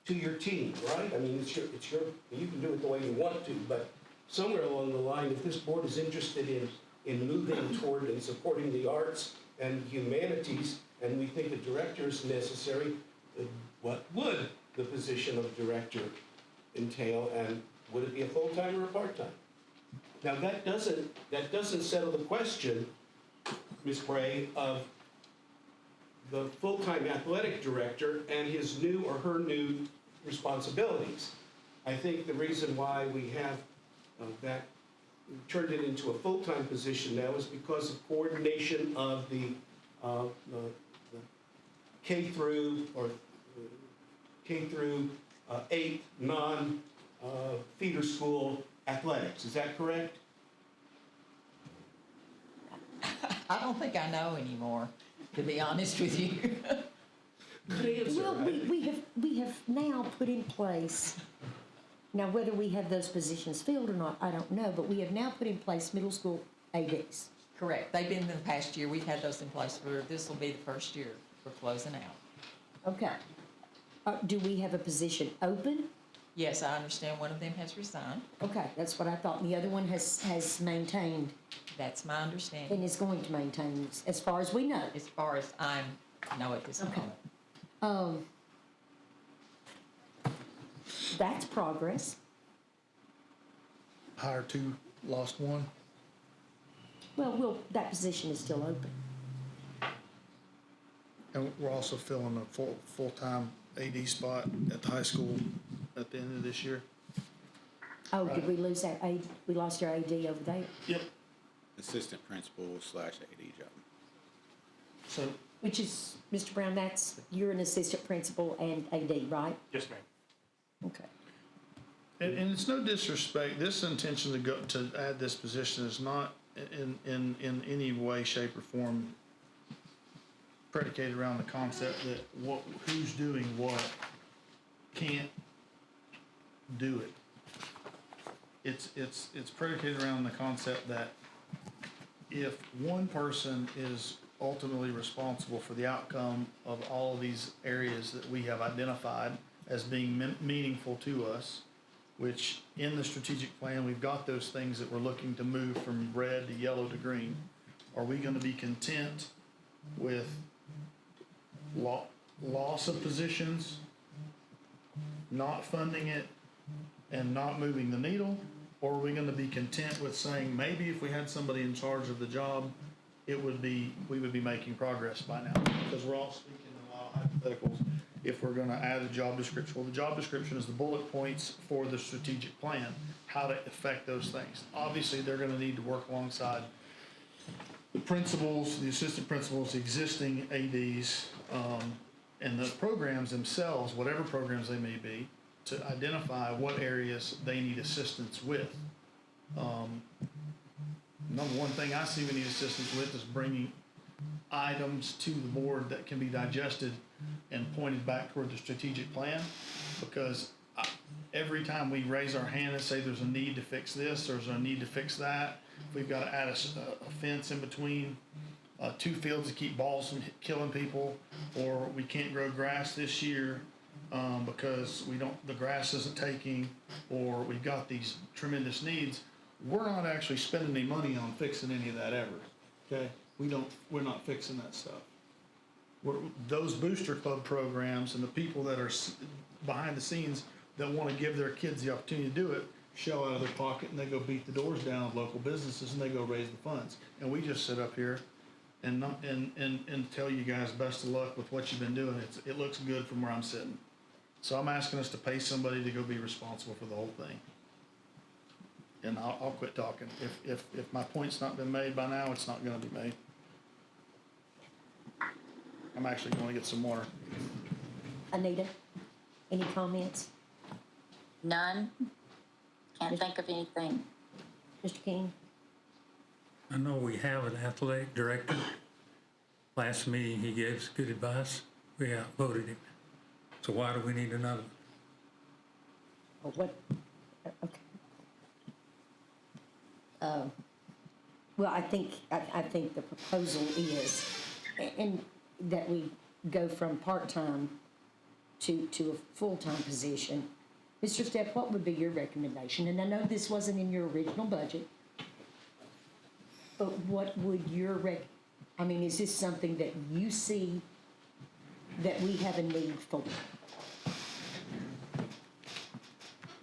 Speaker 10: to your team, right? it's your, you can do it the way you want to, but somewhere along the line, if this board is interested in moving toward and supporting the arts and humanities, and we think a director is necessary, what would the position of director entail, and would it be a full-time or a part-time? Now, that doesn't settle the question, Ms. Bray, of the full-time athletic director and his new or her new responsibilities. I think the reason why we have that turned it into a full-time position now is because of coordination of the K through or K through 8 feeder school athletics. Is that correct?
Speaker 5: I don't think I know anymore, to be honest with you.
Speaker 10: Good answer.
Speaker 1: Well, we have now put in place, now whether we have those positions filled or not, I don't know, but we have now put in place middle school ADs.
Speaker 5: Correct. They've been in the past year. We've had those in place for, this will be the first year we're closing out.
Speaker 1: Okay. Do we have a position open?
Speaker 5: Yes, I understand one of them has resigned.
Speaker 1: Okay, that's what I thought. And the other one has maintained
Speaker 5: That's my understanding,
Speaker 1: and is going to maintain, as far as we know.
Speaker 5: as far as I know at this
Speaker 1: Okay.
Speaker 5: moment.
Speaker 1: That's progress.
Speaker 6: Hire 2, lost 1.
Speaker 1: Well, that position is still open.
Speaker 6: And we're also filling a full-time AD spot at the high school at the end of this year.
Speaker 1: Oh, did we lose our AD? We lost our AD over there?
Speaker 6: Yep.
Speaker 7: Assistant principal / AD job.
Speaker 6: So,
Speaker 1: Which is, Mr. Brown, you're an assistant principal and AD, right?
Speaker 12: Yes, ma'am.
Speaker 1: Okay.
Speaker 6: and it's no disrespect, this intention to add this position is not in any way, shape, or form predicated around the concept that who's doing what can't do it. It's predicated around the concept that if one person is ultimately responsible for the outcome of all of these areas that we have identified as being meaningful to us, which in the strategic plan, we've got those things that we're looking to move from red to yellow to green. Are we gonna be content with loss of positions, not funding it, and not moving the needle? Or are we gonna be content with saying, maybe if we had somebody in charge of the job, we would be making progress by now? Because we're all speaking in a lot of hypotheticals. If we're gonna add a job description, well, the job description is the bullet points for the strategic plan, how to affect those things. Obviously, they're gonna need to work alongside the principals, the assistant principals, the existing ADs, and the programs themselves, whatever programs they may be, to identify what areas they need assistance with. Number one thing I see we need assistance with is bringing items to the board that can be digested and pointed back toward the strategic plan. Because every time we raise our hand and say there's a need to fix this, there's a need to fix that, if we've got to add a fence in between 2 fields to keep balls from killing people, or we can't grow grass this year because the grass isn't taking, or we've got these tremendous needs, we're not actually spending any money on fixing any of that ever. Okay, we're not fixing that stuff. Those booster club programs and the people that are behind the scenes that want to give their kids the opportunity to do it shell out of their pocket, and they go beat the doors down of local businesses and they go raise the funds. And we just sit up here and tell you guys best of luck with what you've been doing. It looks good from where I'm sitting. So I'm asking us to pay somebody to go be responsible for the whole thing. And I'll quit talking. If my point's not been made by now, it's not gonna be made. I'm actually going to get some water.
Speaker 1: Anita, any comments?
Speaker 9: None? Can't think of anything.
Speaker 1: Mr. King?
Speaker 4: I know we have an athletic director. Last meeting, he gave us good advice. We outvoted him. So why do we need another?
Speaker 1: Or what? Okay. Well, I think the proposal is, and that we go from part-time to a full-time position. Mr. Stepp, what would be your recommendation? And I know this wasn't in your original budget, but what would your is this something that you see that we have a need for?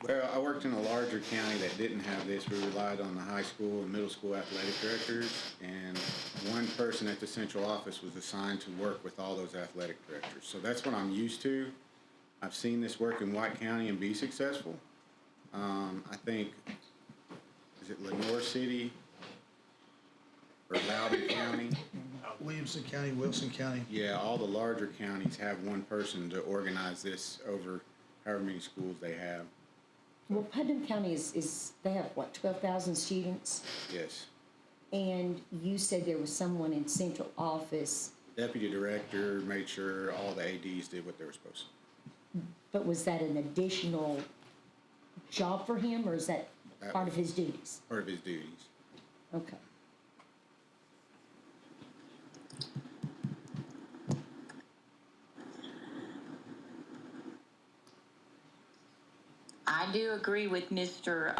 Speaker 7: Well, I worked in a larger county that didn't have this. We relied on the high school and middle school athletic directors, and one person at the central office was assigned to work with all those athletic directors. So that's what I'm used to. I've seen this work in White County and be successful. I think, is it Lenore City or Loudoun County?
Speaker 6: Williamson County, Wilson County.
Speaker 7: Yeah, all the larger counties have one person to organize this over however many schools they have.
Speaker 1: Well, Putnam County is, they have what, 12,000 students?
Speaker 7: Yes.
Speaker 1: And you said there was someone in central office,
Speaker 7: Deputy director made sure all the ADs did what they were supposed to.
Speaker 1: but was that an additional job for him, or is that
Speaker 7: That
Speaker 1: part of
Speaker 7: was-
Speaker 1: his duties?
Speaker 7: Part of his duties.
Speaker 1: Okay.
Speaker 9: I do agree with Mr.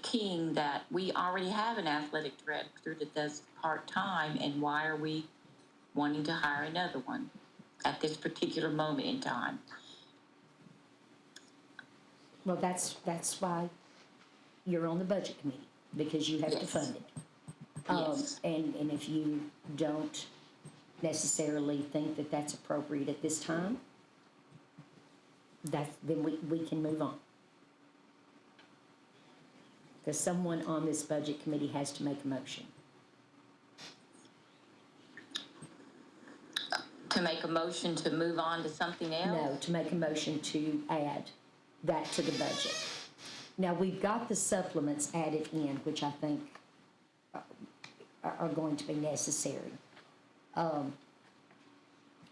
Speaker 9: King that we already have an athletic director that does part-time, and why are we wanting to hire another one at this particular moment in time?
Speaker 1: Well, that's why you're on the budget committee, because you have to
Speaker 9: Yes.
Speaker 1: fund it.
Speaker 9: Yes.
Speaker 1: And if you don't necessarily think that that's appropriate at this time, then we can move on. Because someone on this budget committee has to make a motion.
Speaker 9: To make a motion to move on to something else?
Speaker 1: No, to make a motion to add that to the budget. Now, we've got the supplements added in, which I think are going to be necessary.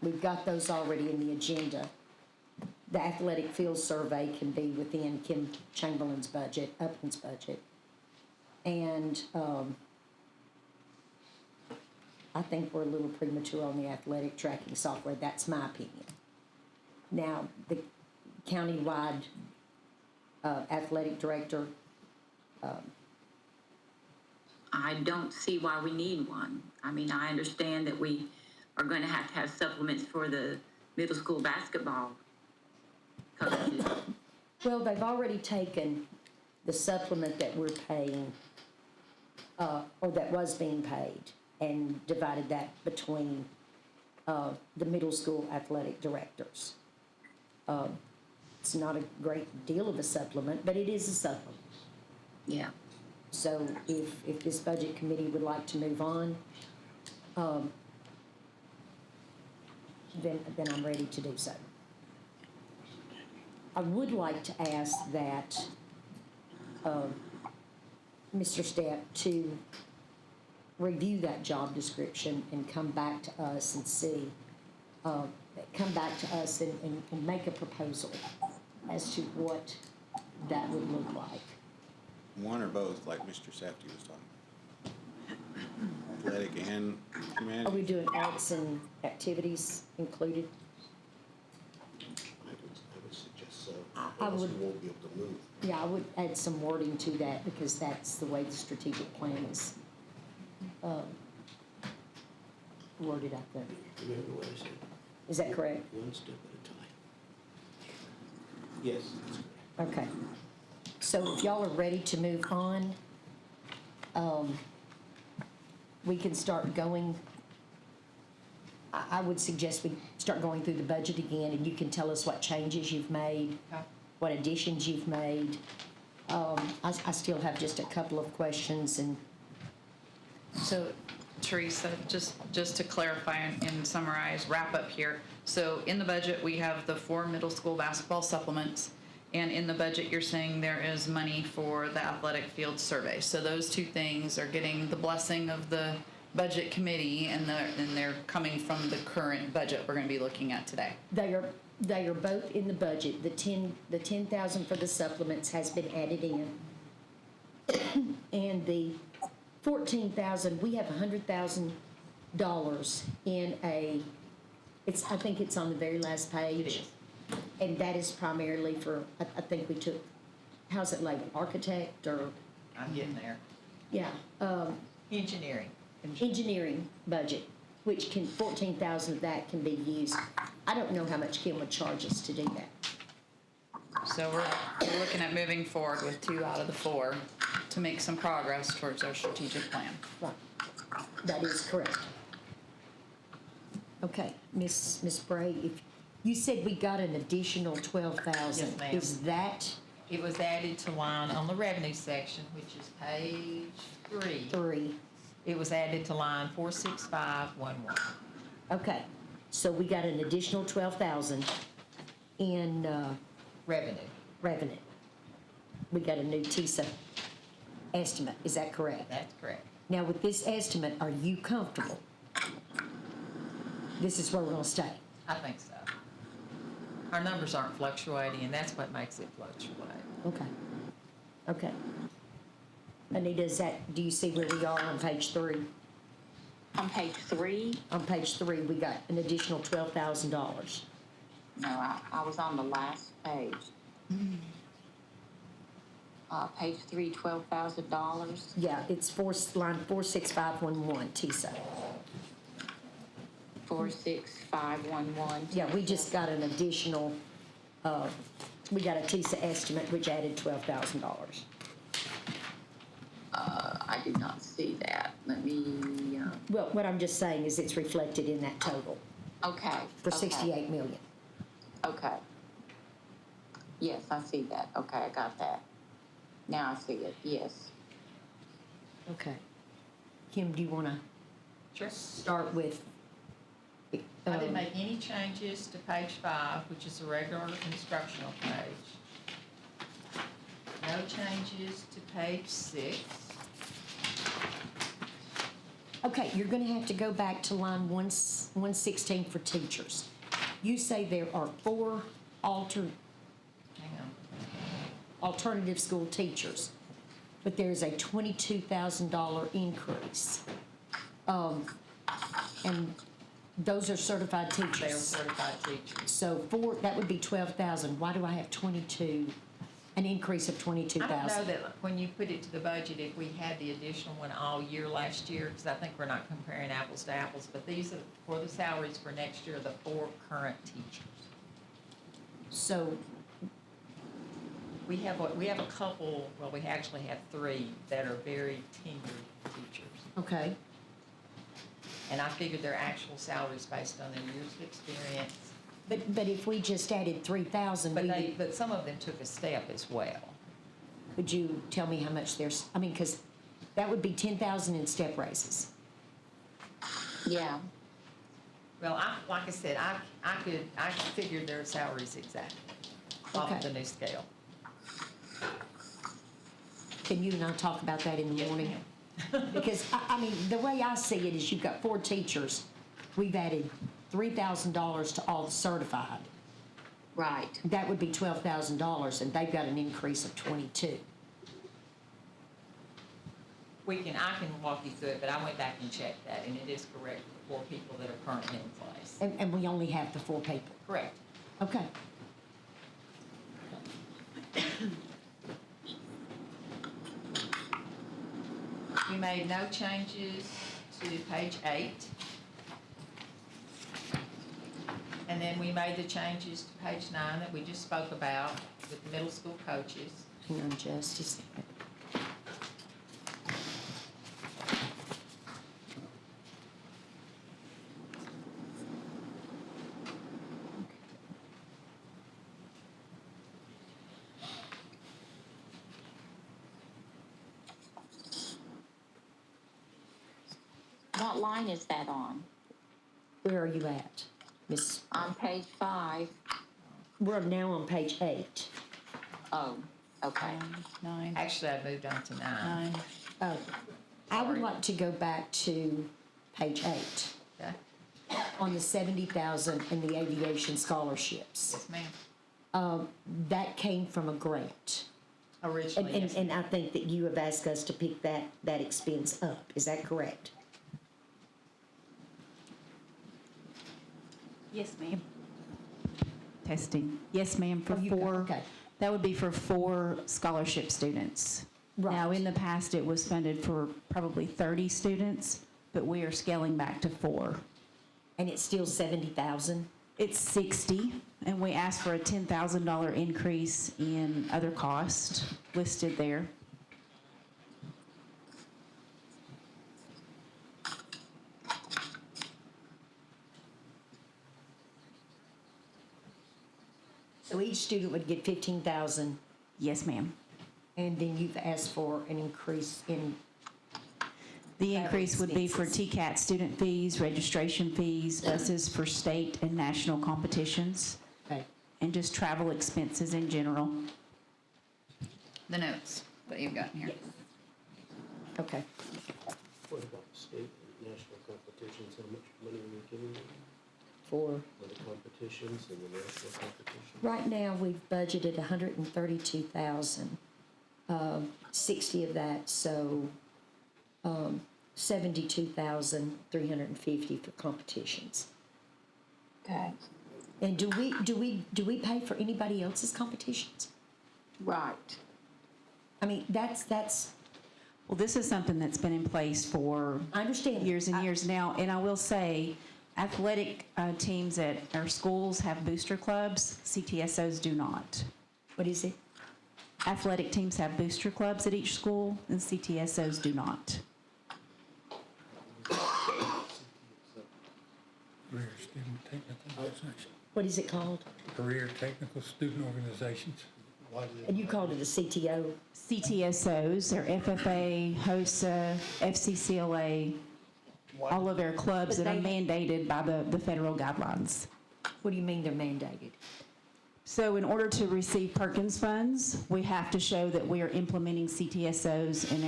Speaker 1: We've got those already in the agenda. The athletic field survey can be within Kim Chamberlain's budget, Upland's budget. And I think we're a little premature on the athletic tracking software. That's my opinion. Now, the countywide athletic director,
Speaker 9: I don't see why we need one. I mean, I understand that we are going to have supplements for the middle school basketball coaches.
Speaker 1: well, they've already taken the supplement that we're paying, or that was being paid, and divided that between the middle school athletic directors. It's not a great deal of a supplement, but it is a supplement.
Speaker 9: Yeah.
Speaker 1: So if this budget committee would like to move on, then I'm ready to do so. I would like to ask that Mr. Stepp to review that job description and come back to us and see, come back to us and make a proposal as to what that would look like.
Speaker 7: One or both, like Mr. Safety was talking about. Athletic and
Speaker 1: Are we
Speaker 7: humanities.
Speaker 1: doing arts and activities included?
Speaker 10: I would suggest so.
Speaker 1: I
Speaker 10: Else
Speaker 1: would-
Speaker 10: we won't be able to move.
Speaker 1: Yeah, I would add some wording to that, because that's the way the strategic plan is worded out there.
Speaker 10: Remember what I said,
Speaker 1: Is that correct?
Speaker 10: one step at a time. Yes, that's correct.
Speaker 1: Okay. So if y'all are ready to move on, we can start going. I would suggest we start going through the budget again, and you can tell us what changes you've made,
Speaker 5: Okay.
Speaker 1: what additions you've made. I still have just a couple of questions, and
Speaker 8: So Teresa, just to clarify and summarize, wrap up here. So in the budget, we have the 4 middle school basketball supplements. And in the budget, you're saying there is money for the athletic field survey. So those two things are getting the blessing of the budget committee, and they're coming from the current budget we're gonna be looking at today.
Speaker 1: they are both in the budget. The 10,000 for the supplements has been added in. And the 14,000, we have $100,000 in I think it's on the very last page.
Speaker 5: It is.
Speaker 1: And that is primarily for, I think we took, how's it labeled, architect or,
Speaker 5: I'm getting there.
Speaker 1: yeah,
Speaker 5: Engineering.
Speaker 1: engineering budget, which 14,000 of that can be used. I don't know how much Kim would charge us to do that.
Speaker 8: So we're looking at moving forward with 2 out of the 4 to make some progress towards our strategic plan.
Speaker 1: Right. That is correct. Okay, Miss Bray, if, you said we got an additional 12,000.
Speaker 5: Yes, ma'am.
Speaker 1: Is that
Speaker 5: It was added to line on the revenue section, which is page 3.
Speaker 1: 3.
Speaker 5: It was added to line 46511.
Speaker 1: Okay, so we got an additional 12,000 in
Speaker 5: Revenue.
Speaker 1: revenue. We got a new TISA estimate, is that correct?
Speaker 5: That's correct.
Speaker 1: Now, with this estimate, are you comfortable? This is where we're gonna stay.
Speaker 5: I think so. Our numbers aren't fluctuating, and that's what makes it fluctuate.
Speaker 1: Okay. Okay. Anita, do you see where we are on page 3?
Speaker 9: On page 3,
Speaker 1: On page 3, we got an additional $12,000.
Speaker 9: no, I was on the last page. Page 3, $12,000.
Speaker 1: Yeah, it's line 46511, TISA.
Speaker 9: 46511.
Speaker 1: Yeah, we just got an additional, we got a TISA estimate which added $12,000.
Speaker 9: I did not see that. Let me,
Speaker 1: Well, what I'm just saying is it's reflected in that total
Speaker 9: okay.
Speaker 1: for
Speaker 9: okay,
Speaker 1: 68 million.
Speaker 9: Okay. Yes, I see that. Okay, I got that. Now I see it, yes.
Speaker 1: Okay. Kim, do you want to
Speaker 5: Sure.
Speaker 1: start with?
Speaker 5: I didn't make any changes to page 5, which is the regular instructional page. No changes to page 6.
Speaker 1: Okay, you're going to have to go back to line 116 for teachers. You say there are 4
Speaker 5: Hang on.
Speaker 1: alternative school teachers, but there's a $22,000 increase. And those are certified
Speaker 5: They are
Speaker 1: teachers.
Speaker 5: certified teachers.
Speaker 1: So that would be 12,000. Why do I have 22, an increase of
Speaker 5: I don't know
Speaker 1: 22,000?
Speaker 5: that when you put it to the budget, if we had the additional one all year last year, because I think we're not comparing apples to apples, but these are for the salaries for next year, the 4 current teachers.
Speaker 1: So,
Speaker 5: We have a couple, well, we actually have 3 that are very tenured teachers.
Speaker 1: okay,
Speaker 5: And I figured their actual salaries based on their years of experience.
Speaker 1: but if we just added 3,000,
Speaker 5: But some of them took a step as well.
Speaker 1: could you tell me how much there's, I mean, because that would be 10,000 in step raises.
Speaker 9: Yeah.
Speaker 5: Well, like I said, I figured their salaries exactly off of
Speaker 1: Okay.
Speaker 5: the new scale.
Speaker 1: Can you and I talk about that in the
Speaker 5: Yes,
Speaker 1: morning?
Speaker 5: ma'am.
Speaker 1: Because, I mean, the way I see it is you've got 4 teachers. We've added $3,000 to all the certified.
Speaker 9: Right.
Speaker 1: That would be $12,000, and they've got an increase of 22.
Speaker 5: I can walk you through it, but I went back and checked that, and it is correct for the 4 people that are currently in place.
Speaker 1: And we only have the 4 people.
Speaker 5: Correct.
Speaker 1: Okay.
Speaker 5: We made no changes to page 8. And then we made the changes to page 9 that we just spoke about with the middle school coaches.
Speaker 1: Hang on just a second.
Speaker 9: What line is that on?
Speaker 1: Where are you at, Miss?
Speaker 9: On page 5.
Speaker 1: We're now on page 8.
Speaker 9: Oh, okay.
Speaker 8: 9,
Speaker 5: Actually, I moved on to 9.
Speaker 8: 9.
Speaker 1: Oh, I would
Speaker 5: Sorry.
Speaker 1: like to go back to page 8
Speaker 5: Okay?
Speaker 1: on the 70,000 and the aviation scholarships.
Speaker 5: Yes, ma'am.
Speaker 1: That came from a grant.
Speaker 5: Originally, yes.
Speaker 1: And I think that you have asked us to pick that expense up. Is that correct?
Speaker 11: Yes, ma'am. Testing. Yes, ma'am, for
Speaker 1: Oh, you got-
Speaker 11: 4.
Speaker 1: okay.
Speaker 11: That would be for 4 scholarship students. Now,
Speaker 1: Right.
Speaker 11: in the past, it was funded for probably 30 students, but we are scaling back to 4.
Speaker 1: And it's still 70,000?
Speaker 11: It's 60, and we asked for a $10,000 increase in other costs listed there.
Speaker 1: So each student would get 15,000
Speaker 11: Yes, ma'am.
Speaker 1: And then you've asked for an increase in,
Speaker 11: The increase would be for
Speaker 1: expenses.
Speaker 11: TCAT student fees, registration fees, buses for state and national competitions,
Speaker 1: okay,
Speaker 11: and just travel expenses in general.
Speaker 8: The notes that you've got in here.
Speaker 1: okay.
Speaker 10: What about state and national competitions? How much money are we giving them
Speaker 1: For,
Speaker 10: for the competitions and the national competitions?
Speaker 1: right now, we've budgeted 132,000, 60 of that, so, 72,350 for competitions.
Speaker 9: Okay.
Speaker 1: And do we pay for anybody else's competitions?
Speaker 9: Right.
Speaker 1: I mean, that's,
Speaker 11: Well, this is something that's been in place for
Speaker 1: I understand.
Speaker 11: years and years now, and I will say, athletic teams at our schools have booster clubs, CTSOs do not.
Speaker 1: What is it?
Speaker 11: Athletic teams have booster clubs at each school, and CTSOs do not.
Speaker 4: Career Student Technical Organization.
Speaker 1: What is it called?
Speaker 4: Career Technical Student Organizations.
Speaker 10: Why do
Speaker 1: And you called it a CTO?
Speaker 11: CTSOs, or FFA, HOSA, FCCLA, all of our clubs
Speaker 1: But
Speaker 11: that are
Speaker 1: they-
Speaker 11: mandated by the federal guidelines.
Speaker 1: What do you mean they're mandated?
Speaker 11: So in order to receive Perkins funds, we have to show that we are implementing CTSOs in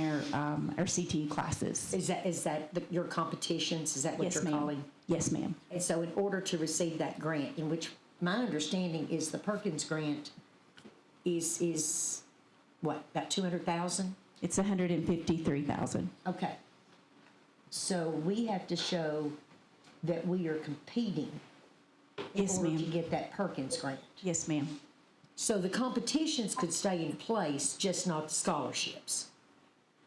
Speaker 11: our CTE classes.
Speaker 1: Is that your competitions? Is that what
Speaker 11: Yes,
Speaker 1: you're
Speaker 11: ma'am.
Speaker 1: calling?
Speaker 11: Yes, ma'am.
Speaker 1: And so in order to receive that grant, in which my understanding is the Perkins grant is what, about 200,000?
Speaker 11: It's 153,000.
Speaker 1: Okay. So we have to show that we are competing in
Speaker 11: Yes,
Speaker 1: order to
Speaker 11: ma'am.
Speaker 1: get that Perkins grant.
Speaker 11: Yes, ma'am.
Speaker 1: So the competitions could stay in place, just not the scholarships.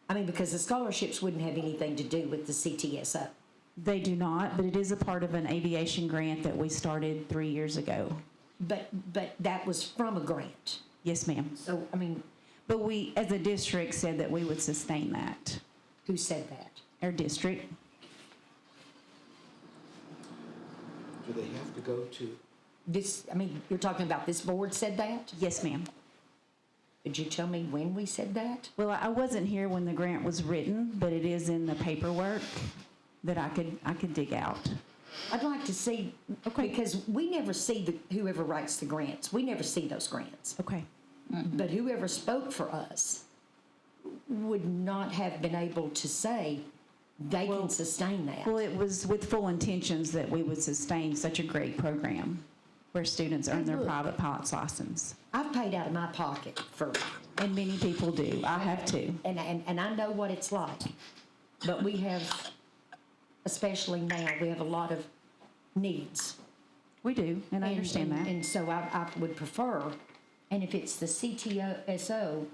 Speaker 1: I mean, because the scholarships wouldn't have anything to do with the CTSO.
Speaker 11: They do not, but it is a part of an aviation grant that we started 3 years ago.
Speaker 1: But that was from a grant.
Speaker 11: Yes, ma'am.
Speaker 1: So, I mean,
Speaker 11: But we, as a district, said that we would sustain that.
Speaker 1: who said that?
Speaker 11: Our district.
Speaker 10: Do they have to go to,
Speaker 1: This, I mean, you're talking about this board said that?
Speaker 11: Yes, ma'am.
Speaker 1: Could you tell me when we said that?
Speaker 11: Well, I wasn't here when the grant was written, but it is in the paperwork that I could dig out.
Speaker 1: I'd like to see, because we never see whoever writes the grants. We never see those grants.
Speaker 11: Okay.
Speaker 1: But whoever spoke for us would not have been able to say they can sustain that.
Speaker 11: Well, it was with full intentions that we would sustain such a great program where students earn their
Speaker 1: Good.
Speaker 11: private pilot's license.
Speaker 1: I've paid out of my pocket for,
Speaker 11: And many people do. I have too.
Speaker 1: and I know what it's like. But we have, especially now, we have a lot of needs.
Speaker 11: We do, and I understand that.
Speaker 1: And so I would prefer, and if it's the CTSO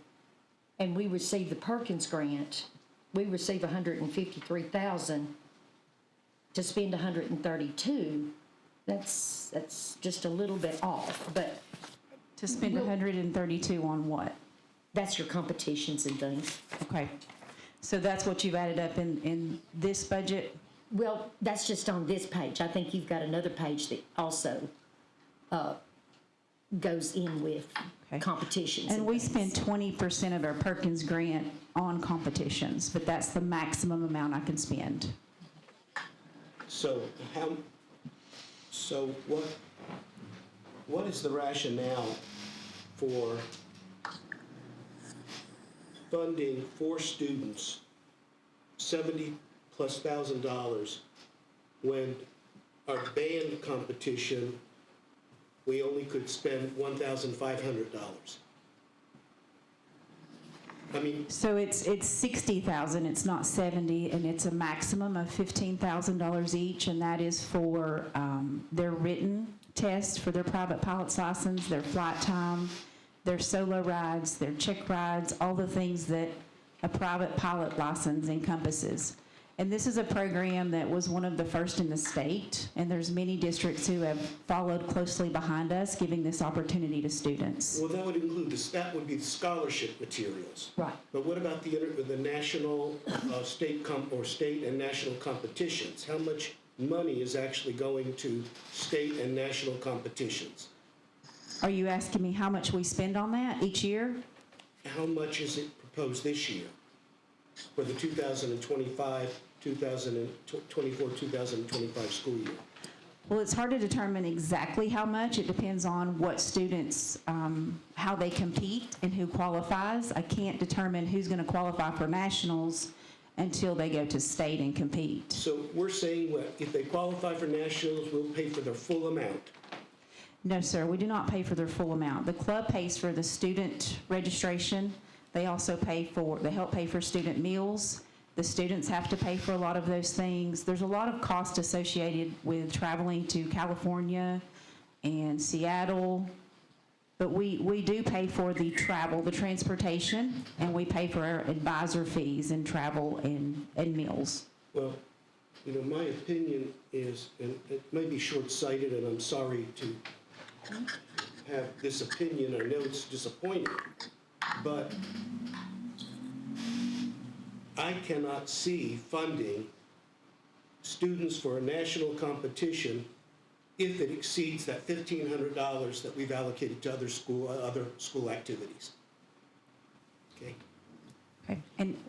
Speaker 1: and we receive the Perkins grant, we receive 153,000 to spend 132, that's just a little bit off, but
Speaker 11: To spend 132 on what?
Speaker 1: that's your competitions and things.
Speaker 11: Okay. So that's what you've added up in this budget?
Speaker 1: Well, that's just on this page. I think you've got another page that also goes in with
Speaker 11: Okay.
Speaker 1: competitions.
Speaker 11: And we
Speaker 1: things.
Speaker 11: spend 20% of our Perkins grant on competitions, but that's the maximum amount I can spend.
Speaker 10: so what is the rationale for funding 4 students $70,000+ when our band competition, we only could spend $1,500? I mean,
Speaker 11: So it's 60,000, it's not 70, and it's a maximum of $15,000 each, and that is for their written test for their private pilot's license, their flight time, their solo rides, their check rides, all the things that a private pilot license encompasses. And this is a program that was one of the first in the state, and there's many districts who have followed closely behind us, giving this opportunity to students.
Speaker 10: well, that would include, that would be the scholarship materials.
Speaker 1: Right.
Speaker 10: But what about the national, state and national competitions? How much money is actually going to state and national competitions?
Speaker 11: Are you asking me how much we spend on that each year?
Speaker 10: how much is it proposed this year for the 2024, 2025 school year?
Speaker 11: Well, it's hard to determine exactly how much. It depends on what students, how they compete and who qualifies. I can't determine who's going to qualify for nationals until they go to state and compete.
Speaker 10: So we're saying, what, if they qualify for nationals, we'll pay for their full amount?
Speaker 11: No, sir, we do not pay for their full amount. The club pays for the student registration. They also they help pay for student meals. The students have to pay for a lot of those things. There's a lot of cost associated with traveling to California and Seattle. But we do pay for the travel, the transportation, and we pay for our advisor fees and travel and meals.
Speaker 10: Well, you know, my opinion is, and it may be short-sighted, and I'm sorry to have this opinion, I know it's disappointing, but I cannot see funding students for a national competition if it exceeds that $1,500 that we've allocated to other school activities. Okay?
Speaker 11: Okay.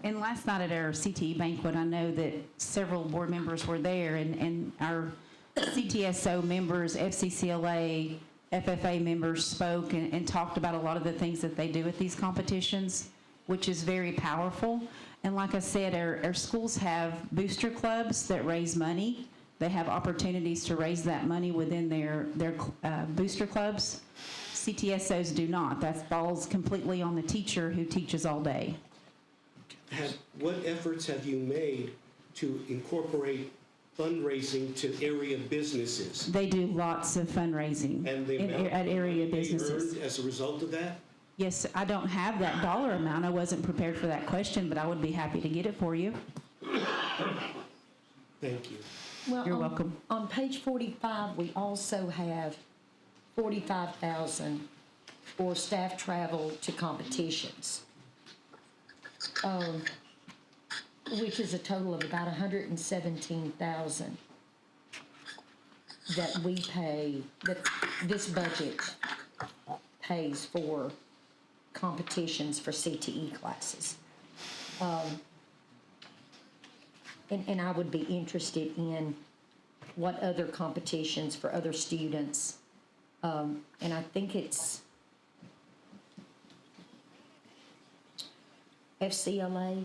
Speaker 11: And last night at our CTE banquet, I know that several board members were there, and our CTSO members, FCCLA, FFA members spoke and talked about a lot of the things that they do at these competitions, which is very powerful. And like I said, our schools have booster clubs that raise money. They have opportunities to raise that money within their booster clubs. CTSOs do not. That falls completely on the teacher who teaches all day.
Speaker 10: What efforts have you made to incorporate fundraising to area businesses?
Speaker 11: They do lots of fundraising
Speaker 10: And the amount
Speaker 11: at area
Speaker 10: of money they
Speaker 11: businesses.
Speaker 10: earned as a result of that?
Speaker 11: Yes, I don't have that dollar amount. I wasn't prepared for that question, but I would be happy to get it for you.
Speaker 10: Thank you.
Speaker 1: Well,
Speaker 11: You're welcome.
Speaker 1: On page 45, we also have $45,000 for staff travel to competitions, which is a total of about $117,000 that we pay, that this budget pays for competitions for CTE classes. And I would be interested in what other competitions for other students. And I think it's FCLA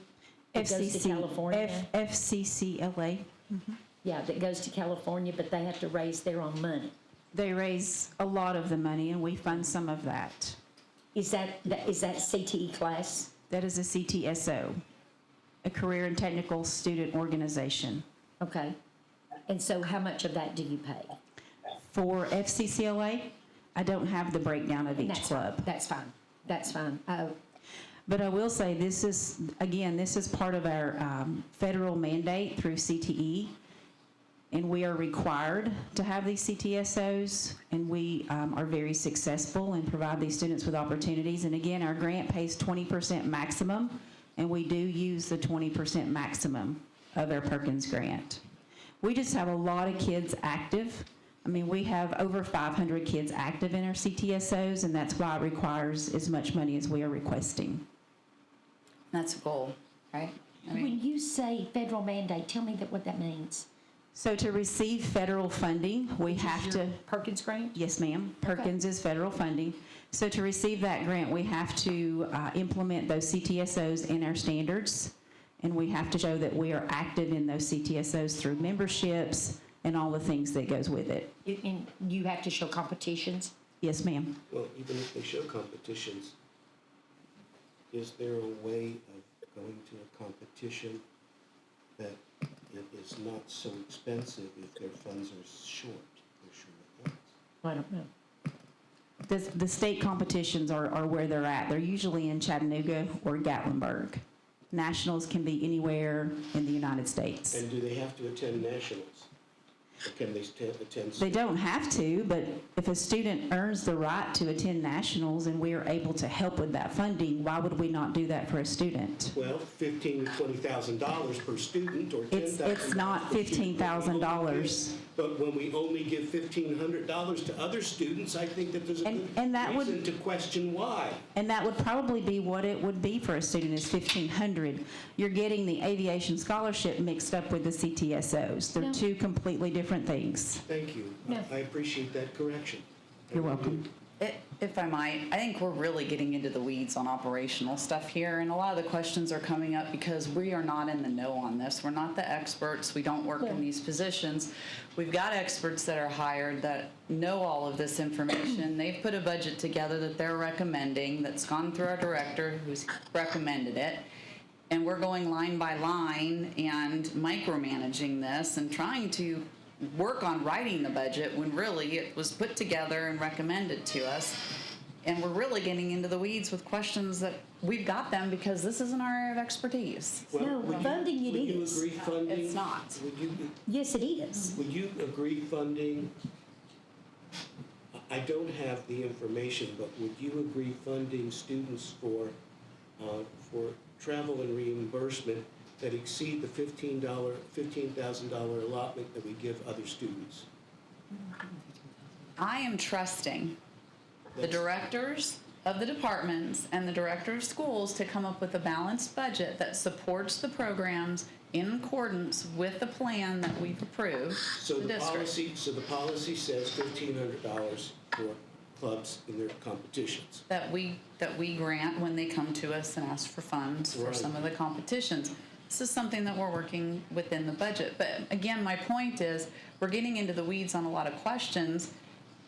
Speaker 1: that goes to California.
Speaker 11: FCCLA.
Speaker 1: Yeah, that goes to California, but they have to raise their own money.
Speaker 11: They raise a lot of the money, and we fund some of that.
Speaker 1: Is that CTE class?
Speaker 11: That is a CTSO, a Career and Technical Student Organization.
Speaker 1: Okay. And so how much of that do you pay?
Speaker 11: For FCCLA, I don't have the breakdown of each
Speaker 1: That's
Speaker 11: club.
Speaker 1: fine. That's fine. That's fine.
Speaker 11: But I will say, this is part of our federal mandate through CTE, and we are required to have these CTSOs, and we are very successful and provide these students with opportunities. And again, our grant pays 20% maximum, and we do use the 20% maximum of our Perkins grant. We just have a lot of kids active. I mean, we have over 500 kids active in our CTSOs, and that's why it requires as much money as we are requesting.
Speaker 8: That's a goal, right?
Speaker 1: When you say federal mandate, tell me what that means.
Speaker 11: So to receive federal funding, we have to...
Speaker 1: Perkins grant?
Speaker 11: Yes, ma'am. Perkins is federal funding. So to receive that grant, we have to implement those CTSOs in our standards, and we have to show that we are active in those CTSOs through memberships and all the things that goes with it.
Speaker 1: And you have to show competitions?
Speaker 11: Yes, ma'am.
Speaker 10: Well, even if they show competitions, is there a way of going to a competition that it is not so expensive if their funds are short? They're short of funds.
Speaker 1: I don't know.
Speaker 11: The state competitions are where they're at. They're usually in Chattanooga or Gatlinburg. Nationals can be anywhere in the United States.
Speaker 10: And do they have to attend nationals? Or can they attend?
Speaker 11: They don't have to, but if a student earns the right to attend nationals and we are able to help with that funding, why would we not do that for a student?
Speaker 10: Well, $15,000 to $20,000 per student, or $10,000.
Speaker 11: It's not $15,000.
Speaker 10: But when we only give $1,500 to other students, I think that there's a
Speaker 11: And
Speaker 10: good
Speaker 11: that would-
Speaker 10: reason to question why.
Speaker 11: And that would probably be what it would be for a student is 1,500. You're getting the aviation scholarship mixed up with the CTSOs. They're
Speaker 1: No.
Speaker 11: two completely different things.
Speaker 10: Thank you.
Speaker 1: No.
Speaker 10: I appreciate that correction.
Speaker 11: You're welcome.
Speaker 8: If I might, I think we're really getting into the weeds on operational stuff here, and a lot of the questions are coming up because we are not in the know on this. We're not the experts. We don't work in these positions. We've got experts that are hired that know all of this information. They've put a budget together that they're recommending, that's gone through our director who's recommended it. And we're going line by line and micromanaging this and trying to work on writing the budget when really it was put together and recommended to us. And we're really getting into the weeds with questions that we've got them because this isn't our area of expertise.
Speaker 10: Well,
Speaker 1: No,
Speaker 10: would you-
Speaker 1: funding it
Speaker 10: Would you
Speaker 1: is.
Speaker 10: agree funding?
Speaker 8: It's not.
Speaker 1: Yes, it is.
Speaker 10: Would you agree funding, I don't have the information, but would you agree funding students for travel and reimbursement that exceed the $15,000 allotment that we give other students?
Speaker 8: I am trusting the
Speaker 10: That's-
Speaker 8: directors of the departments and the director of schools to come up with a balanced budget that supports the programs in accordance with the plan that we've approved.
Speaker 10: So
Speaker 8: the
Speaker 10: the
Speaker 8: district.
Speaker 10: policy says $1,500 for clubs in their competitions.
Speaker 8: That we grant when they come to us and ask for funds for
Speaker 10: Right.
Speaker 8: some of the competitions. This is something that we're working within the budget. But again, my point is, we're getting into the weeds on a lot of questions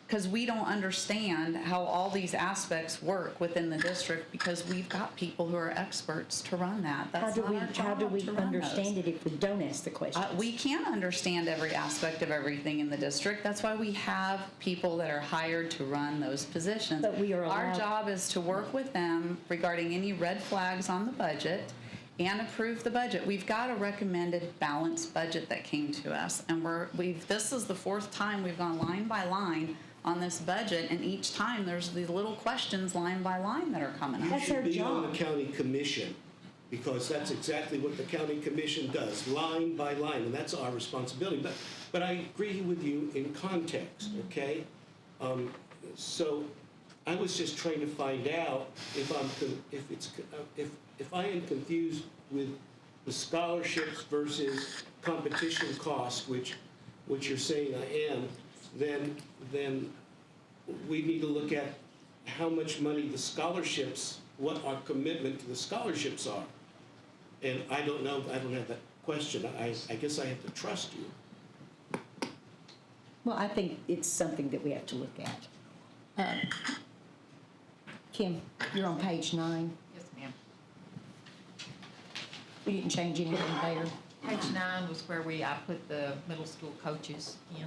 Speaker 8: because we don't understand how all these aspects work within the district because we've got people who are experts to run that. That's not our
Speaker 1: How do
Speaker 8: job
Speaker 1: we
Speaker 8: to run those.
Speaker 1: understand it if we don't ask the questions?
Speaker 8: We can't understand every aspect of everything in the district. That's why we have people that are hired to run those positions.
Speaker 1: But we are
Speaker 8: Our
Speaker 1: allowed-
Speaker 8: job is to work with them regarding any red flags on the budget and approve the budget. We've got a recommended balanced budget that came to us, and this is the fourth time we've gone line by line on this budget, and each time there's these little questions line by line that are coming up.
Speaker 1: That's
Speaker 10: You
Speaker 1: our
Speaker 10: should be on
Speaker 1: job.
Speaker 10: the county commission, because that's exactly what the county commission does, line by line, and that's our responsibility. But I agree with you in context, okay? So I was just trying to find out if I am confused with the scholarships versus competition cost, which you're saying I am, then we need to look at how much money the scholarships, what our commitment to the scholarships are. And I don't know, I don't have that question. I guess I have to trust you.
Speaker 1: Well, I think it's something that we have to look at. Kim, you're on page 9.
Speaker 5: Yes, ma'am.
Speaker 1: We didn't change anything there.
Speaker 5: Page 9 was where I put the middle school coaches in.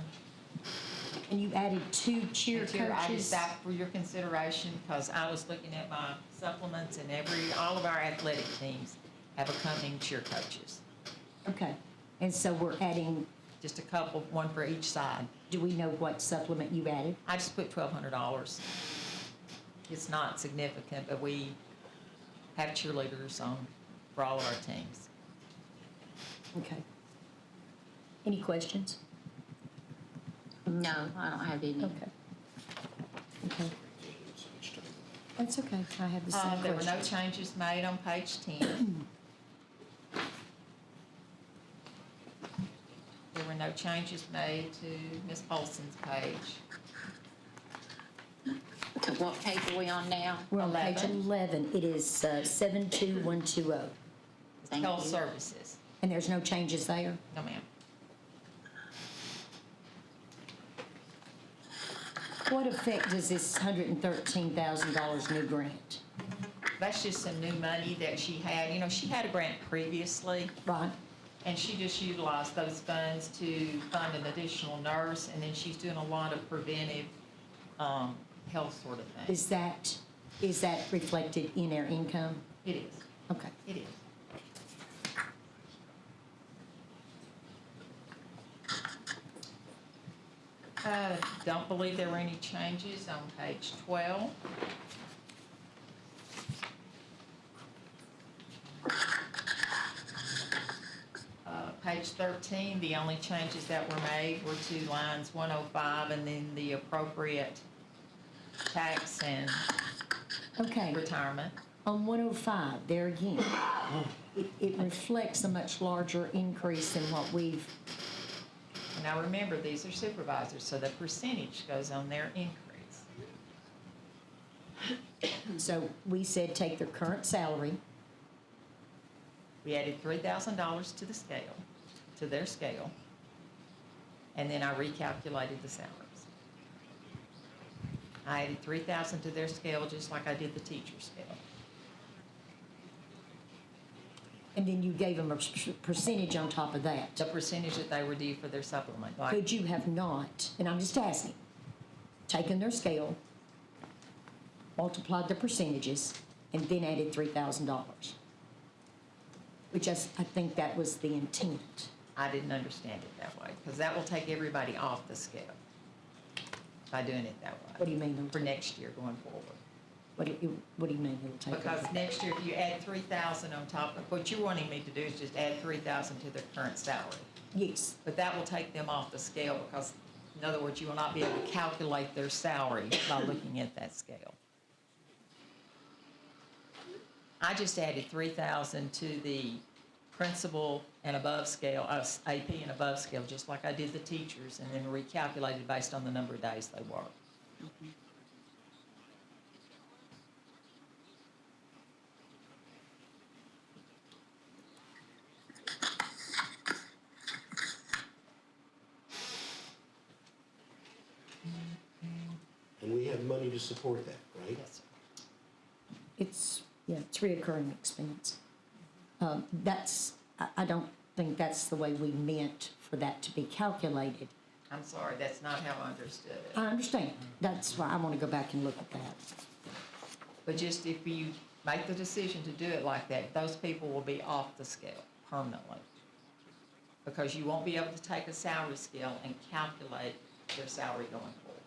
Speaker 1: And you added 2 cheer
Speaker 5: And here, I
Speaker 1: coaches.
Speaker 5: just that for your consideration, because I was looking at my supplements and all of our athletic teams have accompanying cheer coaches.
Speaker 1: Okay. And so we're adding,
Speaker 5: Just a couple, one for each side.
Speaker 1: do we know what supplement you added?
Speaker 5: I just put $1,200. It's not significant, but we have cheerleaders on for all of our teams.
Speaker 1: Okay. Any questions?
Speaker 2: No, I don't have any.
Speaker 1: Okay. Okay. That's okay. I have the same
Speaker 5: There were no
Speaker 1: question.
Speaker 5: changes made on page 10. There were no changes made to Ms. Olson's page.
Speaker 2: So what page are we on now?
Speaker 1: We're on page
Speaker 5: 11.
Speaker 1: 11. It is 72120.
Speaker 2: Thank
Speaker 5: Health
Speaker 2: you.
Speaker 5: services.
Speaker 1: And there's no changes there?
Speaker 5: No, ma'am.
Speaker 1: What effect does this $113,000 new grant?
Speaker 5: That's just some new money that she had. You know, she had a grant previously,
Speaker 1: Right?
Speaker 5: and she just utilized those funds to fund an additional nurse, and then she's doing a lot of preventive health sort of things.
Speaker 1: Is that reflected in our income?
Speaker 5: It is.
Speaker 1: Okay.
Speaker 5: It is. Don't believe there were any changes on page 12. Page page 13, the only changes that were made were to lines 105 and then the appropriate tax and
Speaker 1: Okay,
Speaker 5: retirement.
Speaker 1: on 105, there again, it reflects a much larger increase than what we've,
Speaker 5: Now, remember, these are supervisors, so the percentage goes on their increase.
Speaker 1: so we said take their current salary,
Speaker 5: We added $3,000 to the scale, to their scale, and then I recalculated the salaries. I added 3,000 to their scale, just like I did the teacher's scale.
Speaker 1: and then you gave them a percentage on top of that.
Speaker 5: The percentage that they were due for their supplement, like,
Speaker 1: Could you have not, and I'm just asking, taken their scale, multiplied the percentages, and then added $3,000? Which I think that was the intent.
Speaker 5: I didn't understand it that way, because that will take everybody off the scale by doing it that way.
Speaker 1: What do you mean?
Speaker 5: For next year going forward.
Speaker 1: What do you mean it'll take?
Speaker 5: Because next year, if you add 3,000 on top of, what you're wanting me to do is just add 3,000 to their current salary.
Speaker 1: Yes,
Speaker 5: But that will take them off the scale because, in other words, you will not be able to calculate their salary by looking at that scale. I just added 3,000 to the principal and above scale, AP and above scale, just like I did the teachers, and then recalculated based on the number of days they work.
Speaker 10: And we have money to support that, right?
Speaker 5: Yes, sir.
Speaker 1: it's reoccurring expense. I don't think that's the way we meant for that to be calculated.
Speaker 5: I'm sorry, that's not how I understood it.
Speaker 1: I understand. That's why I want to go back and look at that.
Speaker 5: But just if you make the decision to do it like that, those people will be off the scale permanently. Because you won't be able to take a salary scale and calculate their salary going forward.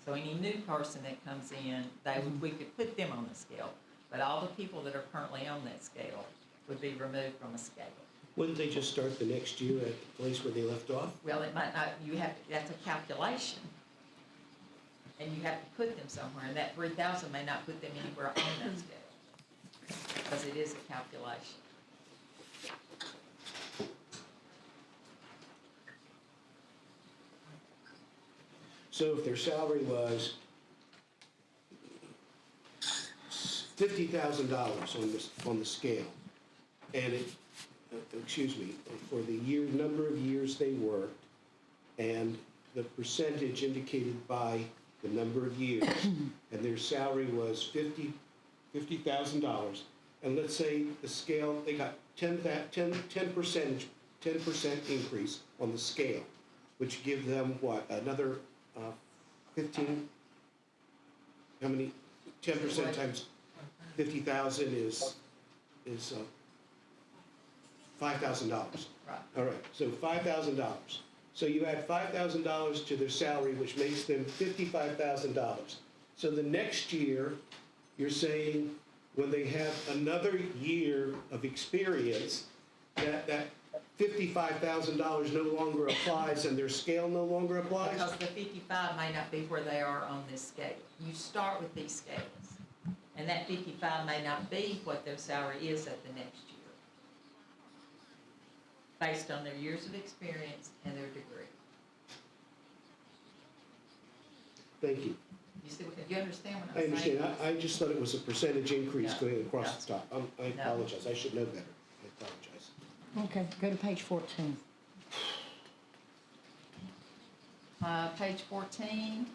Speaker 5: So any new person that comes in, we could put them on the scale, but all the people that are currently on that scale would be removed from a scale.
Speaker 10: Wouldn't they just start the next year at the place where they left off?
Speaker 5: Well, it might not, that's a calculation. And you have to put them somewhere, and that 3,000 may not put them anywhere on that scale, because it is a calculation.
Speaker 10: So if their salary was $50,000 on the scale, and for the number of years they worked, and the percentage indicated by the number of years, and their salary was $50,000, and let's say the scale, they got 10% increase on the scale, which give them what, another 15, how many, 10% times 50,000 is $5,000.
Speaker 5: Right.
Speaker 10: All right, so $5,000. So you add $5,000 to their salary, which makes them $55,000. So the next year, you're saying when they have another year of experience, that $55,000 no longer applies and their scale no longer applies?
Speaker 5: Because the 55 may not be where they are on this scale. You start with these scales, and that 55 may not be what their salary is at the next year, based on their years of experience and their degree.
Speaker 10: Thank you.
Speaker 5: You see, you understand what
Speaker 10: I
Speaker 5: I'm saying?
Speaker 10: understand. I just thought it was a percentage increase
Speaker 5: No,
Speaker 10: going across
Speaker 5: no.
Speaker 10: the top. I
Speaker 5: No.
Speaker 10: apologize. I should know better. I apologize.
Speaker 1: Okay, go to page 14.
Speaker 5: Page 14,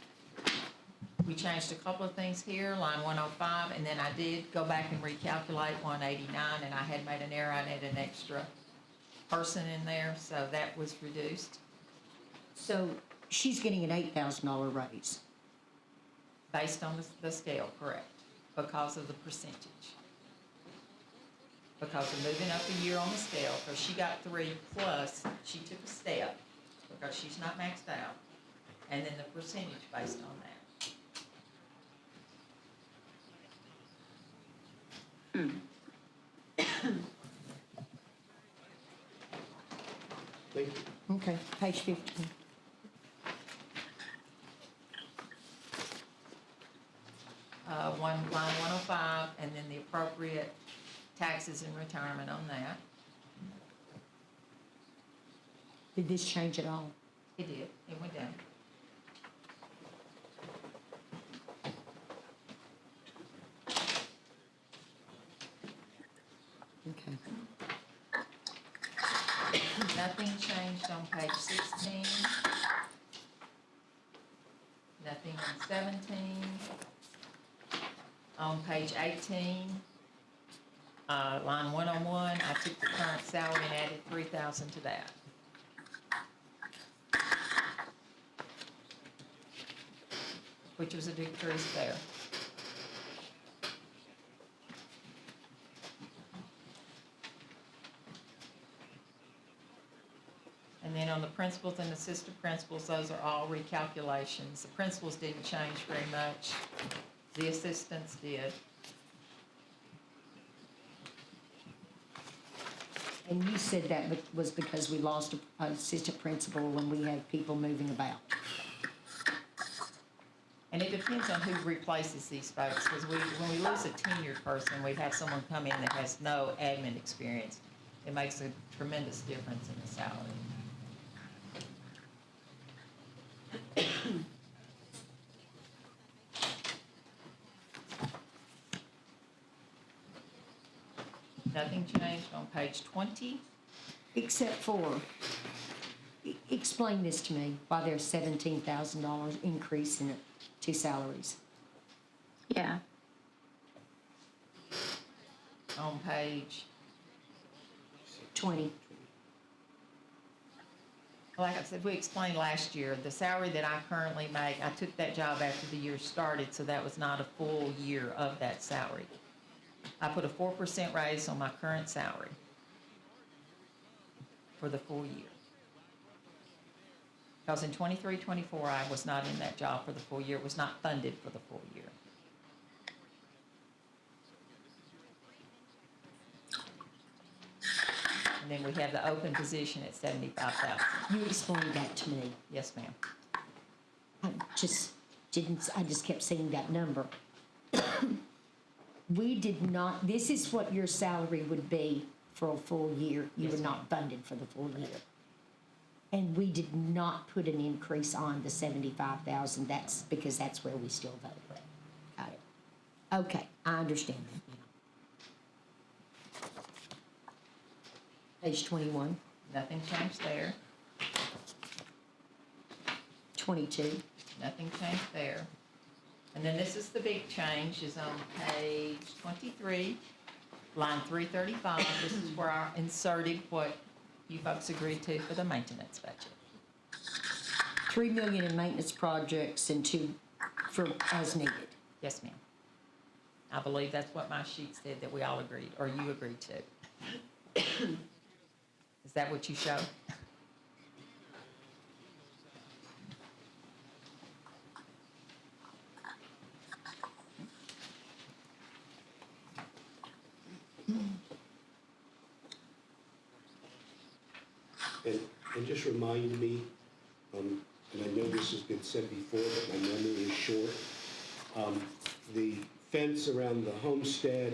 Speaker 5: we changed a couple of things here, line 105, and then I did go back and recalculate 189, and I had made an error. I had an extra person in there, so that was reduced.
Speaker 1: So she's getting an $8,000 raise.
Speaker 5: Based on the scale, correct, because of the percentage. Because of moving up a year on the scale, because she got 3 plus, she took a step, because she's not maxed out, and then the percentage based on that.
Speaker 10: Thank you.
Speaker 1: Okay, page 15.
Speaker 5: Line 105, and then the appropriate taxes and retirement on that.
Speaker 1: Did this change at all?
Speaker 5: It did, it went down.
Speaker 1: Okay.
Speaker 5: Nothing changed on page 16. Nothing on 17. On page 18, line 101, I took the current salary and added 3,000 to that. Which was a decrease there. And then on the principals and assistant principals, those are all recalculations. The principals didn't change very much. The assistants did.
Speaker 1: And you said that was because we lost an assistant principal when we had people moving about.
Speaker 5: And it depends on who replaces these folks, because when we lose a tenured person, we've had someone come in that has no admin experience. It makes a tremendous difference in the salary. Nothing changed on page 20.
Speaker 1: Except for, explain this to me, why there's $17,000 increase in it, to salaries.
Speaker 9: Yeah.
Speaker 5: On page,
Speaker 1: 20.
Speaker 5: like I said, we explained last year, the salary that I currently make, I took that job after the year started, so that was not a full year of that salary. I put a 4% raise on my current salary for the full year. Because in 23-24, I was not in that job for the full year. It was not funded for the full year. And then we have the open position at 75,000.
Speaker 1: You explained that to me.
Speaker 5: Yes, ma'am.
Speaker 1: I just kept seeing that number. We did not, this is what your salary would be for a full year. You
Speaker 5: Yes,
Speaker 1: were not funded for the full year. And we did not put an increase on the 75,000. That's because that's where we still vote. Got it. Okay, I understand that now. Page 21,
Speaker 5: Nothing changed there.
Speaker 1: 22.
Speaker 5: Nothing changed there. And then this is the big change, is on page 23, line 335. This is where I inserted what you folks agreed to for the maintenance budget.
Speaker 1: 3 million in maintenance projects and 2 for as needed.
Speaker 5: Yes, ma'am. I believe that's what my sheet said that we all agreed, or you agreed to. Is that what you show?
Speaker 10: And just remind me, and I know this has been said before, but my memory is short, the fence around the homestead,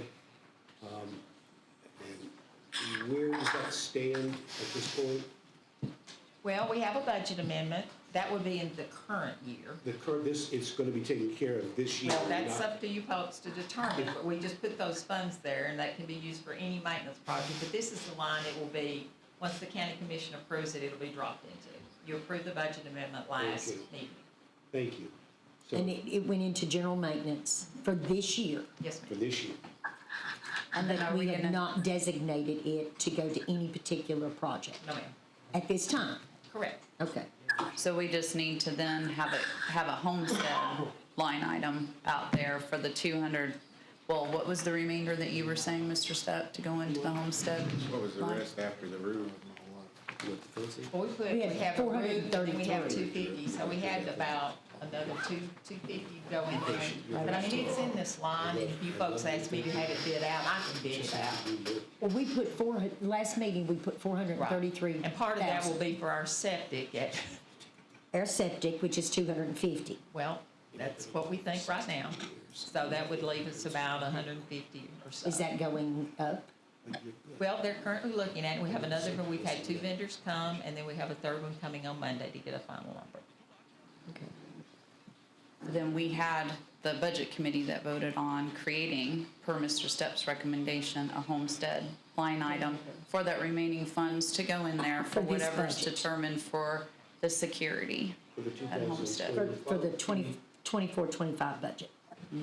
Speaker 10: and where does that stand at this point?
Speaker 5: Well, we have a budget amendment. That would be in the current year.
Speaker 10: It's gonna be taken care of this year.
Speaker 5: Well, that's
Speaker 10: not-
Speaker 5: up to you folks to determine, but we just put those funds there, and that can be used for any maintenance project. But this is the line it will be, once the county commission approves it, it'll be dropped into. You approved the budget amendment last
Speaker 10: Okay.
Speaker 5: meeting.
Speaker 10: Thank you. So,
Speaker 1: And it went into general maintenance for this year.
Speaker 5: Yes,
Speaker 10: for
Speaker 5: ma'am.
Speaker 10: this year.
Speaker 8: And then are
Speaker 1: We
Speaker 8: we
Speaker 1: have
Speaker 8: gonna,
Speaker 1: not designated it to go to any particular project
Speaker 5: No, ma'am.
Speaker 1: at this time.
Speaker 5: Correct.
Speaker 1: Okay.
Speaker 8: so we just need to then have a homestead line item out there for the 200, well, what was the remainder that you were saying, Mr. Stepp, to go into the homestead?
Speaker 7: What was the
Speaker 8: line?
Speaker 7: rest after the roof?
Speaker 10: With the fencing?
Speaker 5: Well, we
Speaker 1: We had
Speaker 5: have a roof, and then we have
Speaker 1: 433.
Speaker 5: 250, so we had about another 250 go in there. But I mean, it's in this line, and if you folks ask me to have it bid out, I can bid it out.
Speaker 1: Well, we put last meeting, we put $433,000.
Speaker 5: And part of that will be for our septic at,
Speaker 1: Our septic, which is 250.
Speaker 5: well, that's what we think right now. So that would leave us about 150 or so.
Speaker 1: Is that going up?
Speaker 5: Well, they're currently looking at it. We have another, one. We've had 2 vendors come, and then we have a third one coming on Monday to get a final number.
Speaker 1: Okay.
Speaker 8: Then we had the budget committee that voted on creating, per Mr. Stepp's recommendation, a homestead line item for that remaining funds to go in there for
Speaker 1: For this
Speaker 8: whatever's
Speaker 1: budget.
Speaker 8: determined for the security
Speaker 10: For the
Speaker 8: at homestead.
Speaker 1: For the 24-25 budget,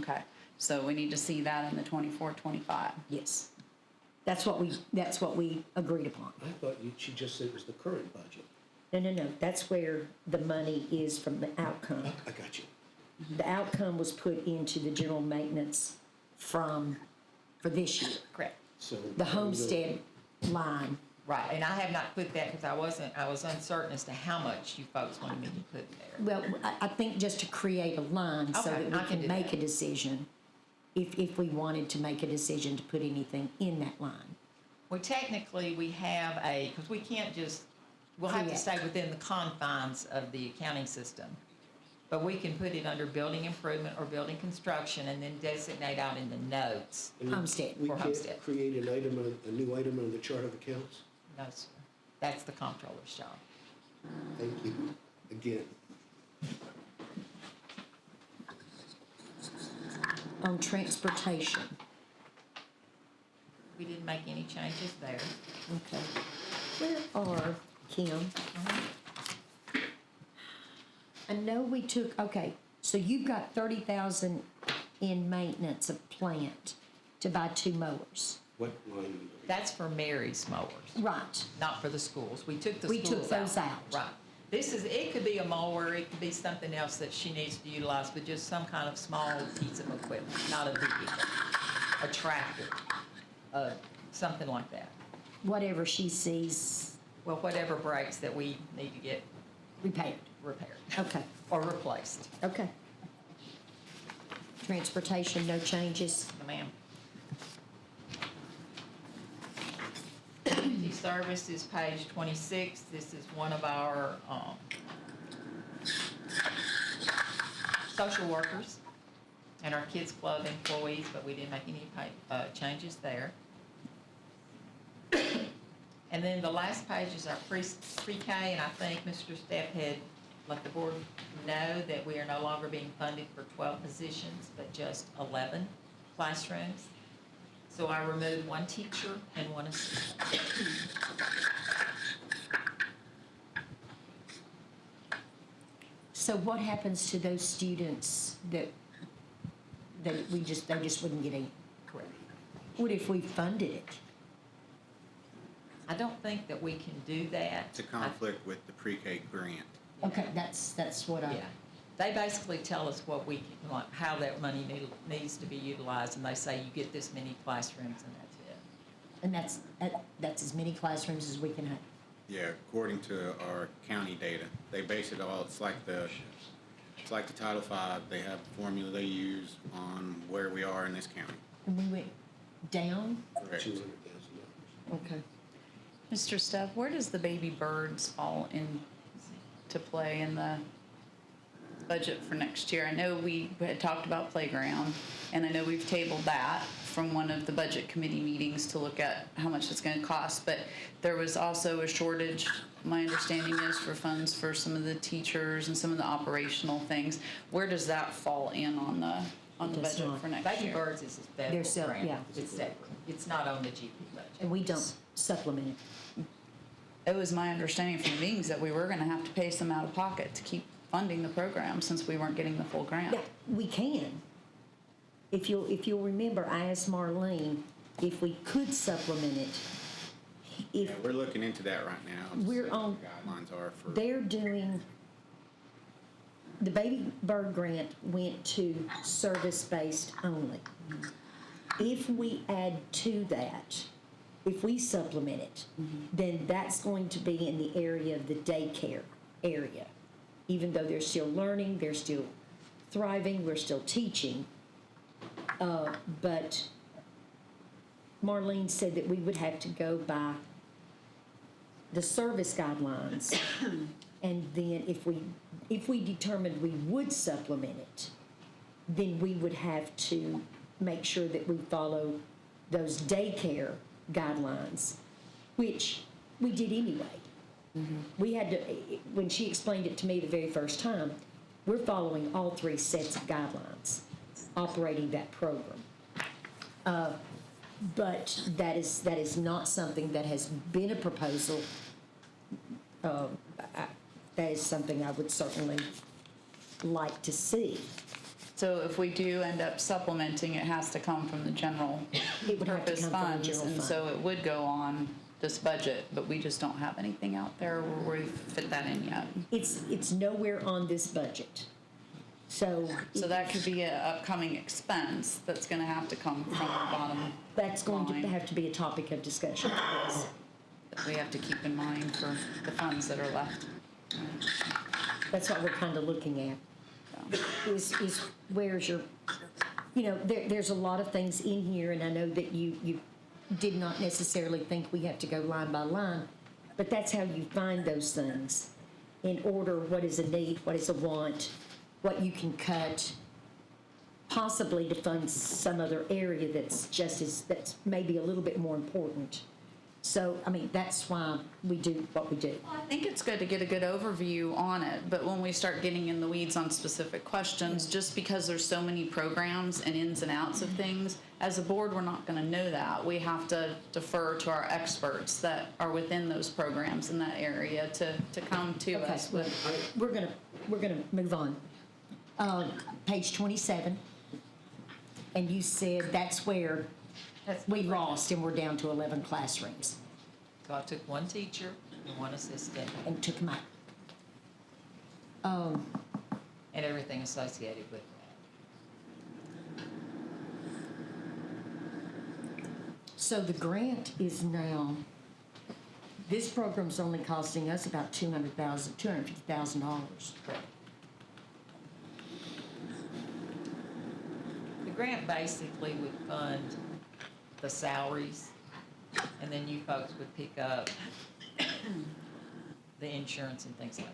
Speaker 8: Okay, so we need to see that in the 24-25.
Speaker 1: yes. That's what we agreed upon.
Speaker 10: I thought she just said it was the current budget.
Speaker 1: No, that's where the money is from the outcome.
Speaker 10: I got you.
Speaker 1: The outcome was put into the general maintenance for this year.
Speaker 5: Correct.
Speaker 10: So.
Speaker 1: The homestead line,
Speaker 5: Right, and I have not put that because I was uncertain as to how much you folks wanted me to put there.
Speaker 1: well, I think just to create a line so
Speaker 5: Okay,
Speaker 1: that
Speaker 5: I
Speaker 1: we
Speaker 5: can do
Speaker 1: can make
Speaker 5: that.
Speaker 1: a decision, if we wanted to make a decision to put anything in that line.
Speaker 5: Well, technically, we have because we can't just, we'll have to
Speaker 1: Correct.
Speaker 5: stay within the confines of the accounting system. But we can put it under building improvement or building construction and then designate out in the notes.
Speaker 10: And
Speaker 1: Homestead.
Speaker 10: We
Speaker 5: For
Speaker 10: can't
Speaker 5: homestead.
Speaker 10: create a new item on the chart of accounts?
Speaker 5: No, sir. That's the comptroller's job.
Speaker 10: Thank you, again.
Speaker 1: On transportation,
Speaker 5: We didn't make any changes there.
Speaker 1: okay. Where are, Kim? I know we took, okay, so you've got 30,000 in maintenance of plant to buy 2 mowers.
Speaker 10: What line?
Speaker 5: That's for Mary's mowers,
Speaker 1: Right.
Speaker 5: not for the schools. We took the
Speaker 1: We
Speaker 5: schools
Speaker 1: took those out.
Speaker 5: Right. It could be a mower, it could be something else that she needs to utilize, but just some kind of small piece of equipment, not a vehicle, a tractor, something like that.
Speaker 1: Whatever she sees
Speaker 5: Well, whatever breaks that we need to get
Speaker 1: repaired.
Speaker 5: repaired
Speaker 1: Okay,
Speaker 5: or replaced.
Speaker 1: okay. Transportation, no changes.
Speaker 5: Ma'am. Community service is page 26. This is one of our social workers and our kids club employees, but we didn't make any changes there. And then the last page is our pre-K, and I think Mr. Stepp had let the board know that we are no longer being funded for 12 positions, but just 11 classrooms. So I removed 1 teacher and 1 assistant.
Speaker 1: So what happens to those students that they just wouldn't get in?
Speaker 5: Correct.
Speaker 1: What if we funded it?
Speaker 5: I don't think that we can do that.
Speaker 7: It's a conflict with the pre-K grant.
Speaker 1: Okay, that's what I.
Speaker 5: Yeah. They basically tell us what we can, like, how that money needs to be utilized, and they say you get this many classrooms and that's it.
Speaker 1: And that's as many classrooms as we can have.
Speaker 7: Yeah, according to our county data, they base it all, it's like the Title V, they have a formula they use on where we are in this county.
Speaker 1: And we went down?
Speaker 7: Correct.
Speaker 10: $200,000.
Speaker 1: Okay.
Speaker 8: Mr. Stepp, where does the baby birds fall into play in the budget for next year? I know we had talked about playground, and I know we've tabled that from one of the budget committee meetings to look at how much it's going to cost, but there was also a shortage, my understanding is, for funds for some of the teachers and some of the operational things. Where does that fall in on the
Speaker 1: It does
Speaker 8: budget
Speaker 1: not.
Speaker 8: for next
Speaker 5: Baby
Speaker 8: year?
Speaker 5: Birds is a
Speaker 1: They're
Speaker 5: federal
Speaker 1: self-
Speaker 5: grant.
Speaker 1: yeah.
Speaker 5: It's separate. It's not on the GP budget.
Speaker 1: And we don't supplement it.
Speaker 8: It was my understanding from the meetings that we were going to have to pay some out of pocket to keep funding the program since we weren't getting the full grant.
Speaker 1: Yeah, we can. If you'll remember, I asked Marlene if we could supplement it.
Speaker 7: Yeah, we're looking into that right now. to
Speaker 1: We're
Speaker 7: see what
Speaker 1: on-
Speaker 7: the guidelines are for.
Speaker 1: They're doing, the Baby Bird grant went to service-based only. If we add to that, if we supplement it, then that's going to be in the area of the daycare area. even though they're still learning, they're still thriving, we're still teaching. But Marlene said that we would have to go by the service guidelines. And then if we determined we would supplement it, then we would have to make sure that we follow those daycare guidelines, which we did anyway. We had to, when she explained it to me the very first time, we're following all 3 sets of guidelines, operating that program. But that is not something that has been a proposal. That is something I would certainly like to see.
Speaker 8: So if we do end up supplementing, it has to come from the general
Speaker 1: It would have to
Speaker 8: purpose
Speaker 1: come from the
Speaker 8: funds.
Speaker 1: general
Speaker 8: And
Speaker 1: fund.
Speaker 8: so it would go on this budget, but we just don't have anything out there where we fit that in yet.
Speaker 1: It's nowhere on this budget. So
Speaker 8: that could be an upcoming expense that's gonna have to come from the bottom
Speaker 1: that's going to
Speaker 8: line
Speaker 1: have to be a topic of discussion, yes.
Speaker 8: that we have to keep in mind for the funds that are left.
Speaker 1: That's what we're kind of looking at. Is where's your, there's a lot of things in here, and I know that you did not necessarily think we have to go line by line, but that's how you find those things in order. What is a need, what is a want, what you can cut, possibly to fund some other area that's maybe a little bit more important. So, I mean, that's why we do what we do.
Speaker 8: I think it's good to get a good overview on it, but when we start getting in the weeds on specific questions, just because there's so many programs and ins and outs of things, as a board, we're not gonna know that. We have to defer to our experts that are within those programs in that area to come to
Speaker 1: Okay,
Speaker 8: us
Speaker 1: well,
Speaker 8: with.
Speaker 1: we're gonna move on. Page 27, and you said that's where we lost, and we're down to 11 classrooms,
Speaker 5: So I took 1 teacher and 1 assistant
Speaker 1: and took them out.
Speaker 5: and everything associated with that.
Speaker 1: So the grant is now, this program's only costing us about $250,000.
Speaker 5: Correct. The grant basically would fund the salaries, and then you folks would pick up the insurance and things like that.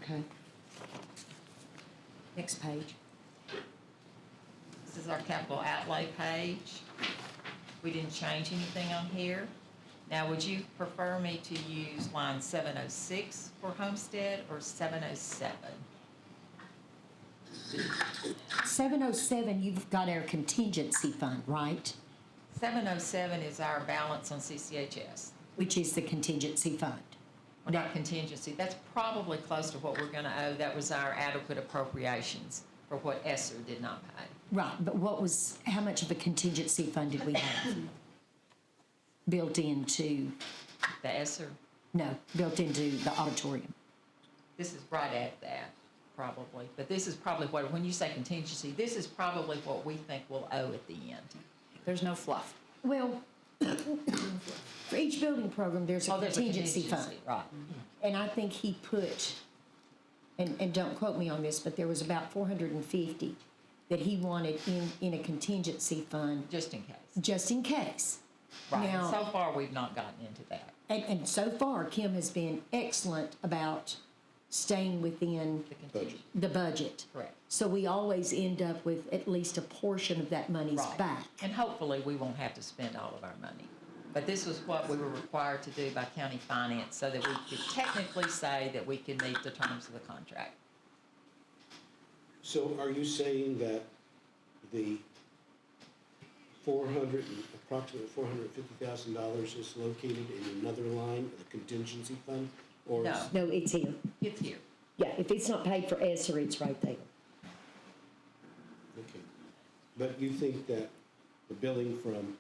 Speaker 1: Okay. Next page.
Speaker 5: This is our capital outlay page. We didn't change anything on here. Now, would you prefer me to use line 706 for homestead or 707?
Speaker 1: 707, you've got our contingency fund, right?
Speaker 5: 707 is our balance on CCHS.
Speaker 1: Which is the contingency fund.
Speaker 5: Well, not contingency, that's probably close to what we're gonna owe. That was our adequate appropriations for what ESSER did not pay.
Speaker 1: Right, but how much of a contingency fund did we have? Built into,
Speaker 5: The ESSER,
Speaker 1: built into the auditorium.
Speaker 5: this is right at that, probably. But this is probably what, when you say contingency, this is probably what we think we'll owe at the end.
Speaker 8: There's no fluff.
Speaker 1: Well, for each building program, there's a
Speaker 5: Oh, there's a
Speaker 1: contingency fund.
Speaker 5: Right.
Speaker 1: And I think he put, and don't quote me on this, but there was about 450 that he wanted in a contingency fund,
Speaker 5: Just in case.
Speaker 1: just in case.
Speaker 5: Right, and
Speaker 1: Now-
Speaker 5: so far, we've not gotten into that.
Speaker 1: And so far, Kim has been excellent about staying within
Speaker 5: The contingency.
Speaker 1: the budget.
Speaker 5: Correct.
Speaker 1: So we always end up with at least a portion of that money's
Speaker 5: Right.
Speaker 1: back.
Speaker 5: And hopefully, we won't have to spend all of our money. But this was what we were required to do by county finance so that we could technically say that we can meet the terms of the contract.
Speaker 10: So are you saying that the approximately $450,000 is located in another line of the contingency fund? Or
Speaker 5: No.
Speaker 10: is-
Speaker 1: No, it's here.
Speaker 5: It's here.
Speaker 1: Yeah, if it's not paid for ESSER, it's right there.
Speaker 10: Okay. But you think that the billing from,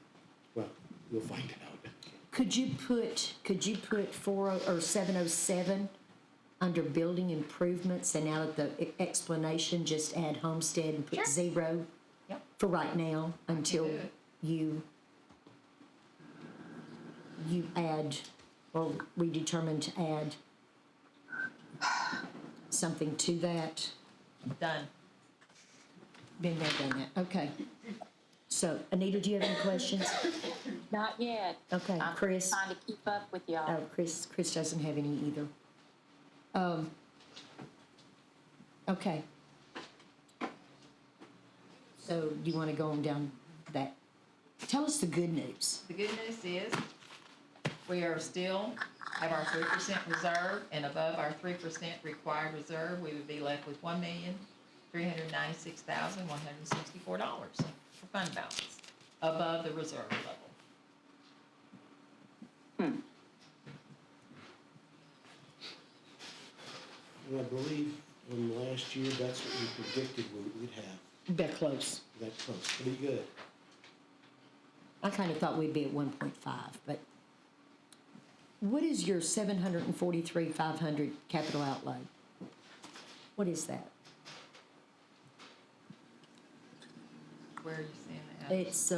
Speaker 10: well, we'll find out.
Speaker 1: Could you put 707 under building improvements, and out of the explanation, just add homestead and put
Speaker 5: Sure.
Speaker 1: 0?
Speaker 5: Yep.
Speaker 1: For right now, until
Speaker 5: do it.
Speaker 1: you you add, or we determine to add something to that?
Speaker 5: Done.
Speaker 1: Been there, done that, okay. So, Anita, do you have any questions?
Speaker 9: Not yet.
Speaker 1: Okay,
Speaker 9: I'm
Speaker 1: Chris?
Speaker 9: trying to keep up with y'all.
Speaker 1: Oh, Chris doesn't have any either. Okay. So, do you want to go on down that? Tell us the good news.
Speaker 5: The good news is, we are still have our 3% reserve, and above our 3% required reserve, we would be left with $1,396,164 for fund balance, above the reserve level.
Speaker 10: And I believe from last year, that's what we predicted we would have,
Speaker 1: That close.
Speaker 10: that close, pretty good.
Speaker 1: I kind of thought we'd be at 1.5, but what is your 743,500 capital outlay? What is that?
Speaker 5: Where are you seeing that?
Speaker 1: It's,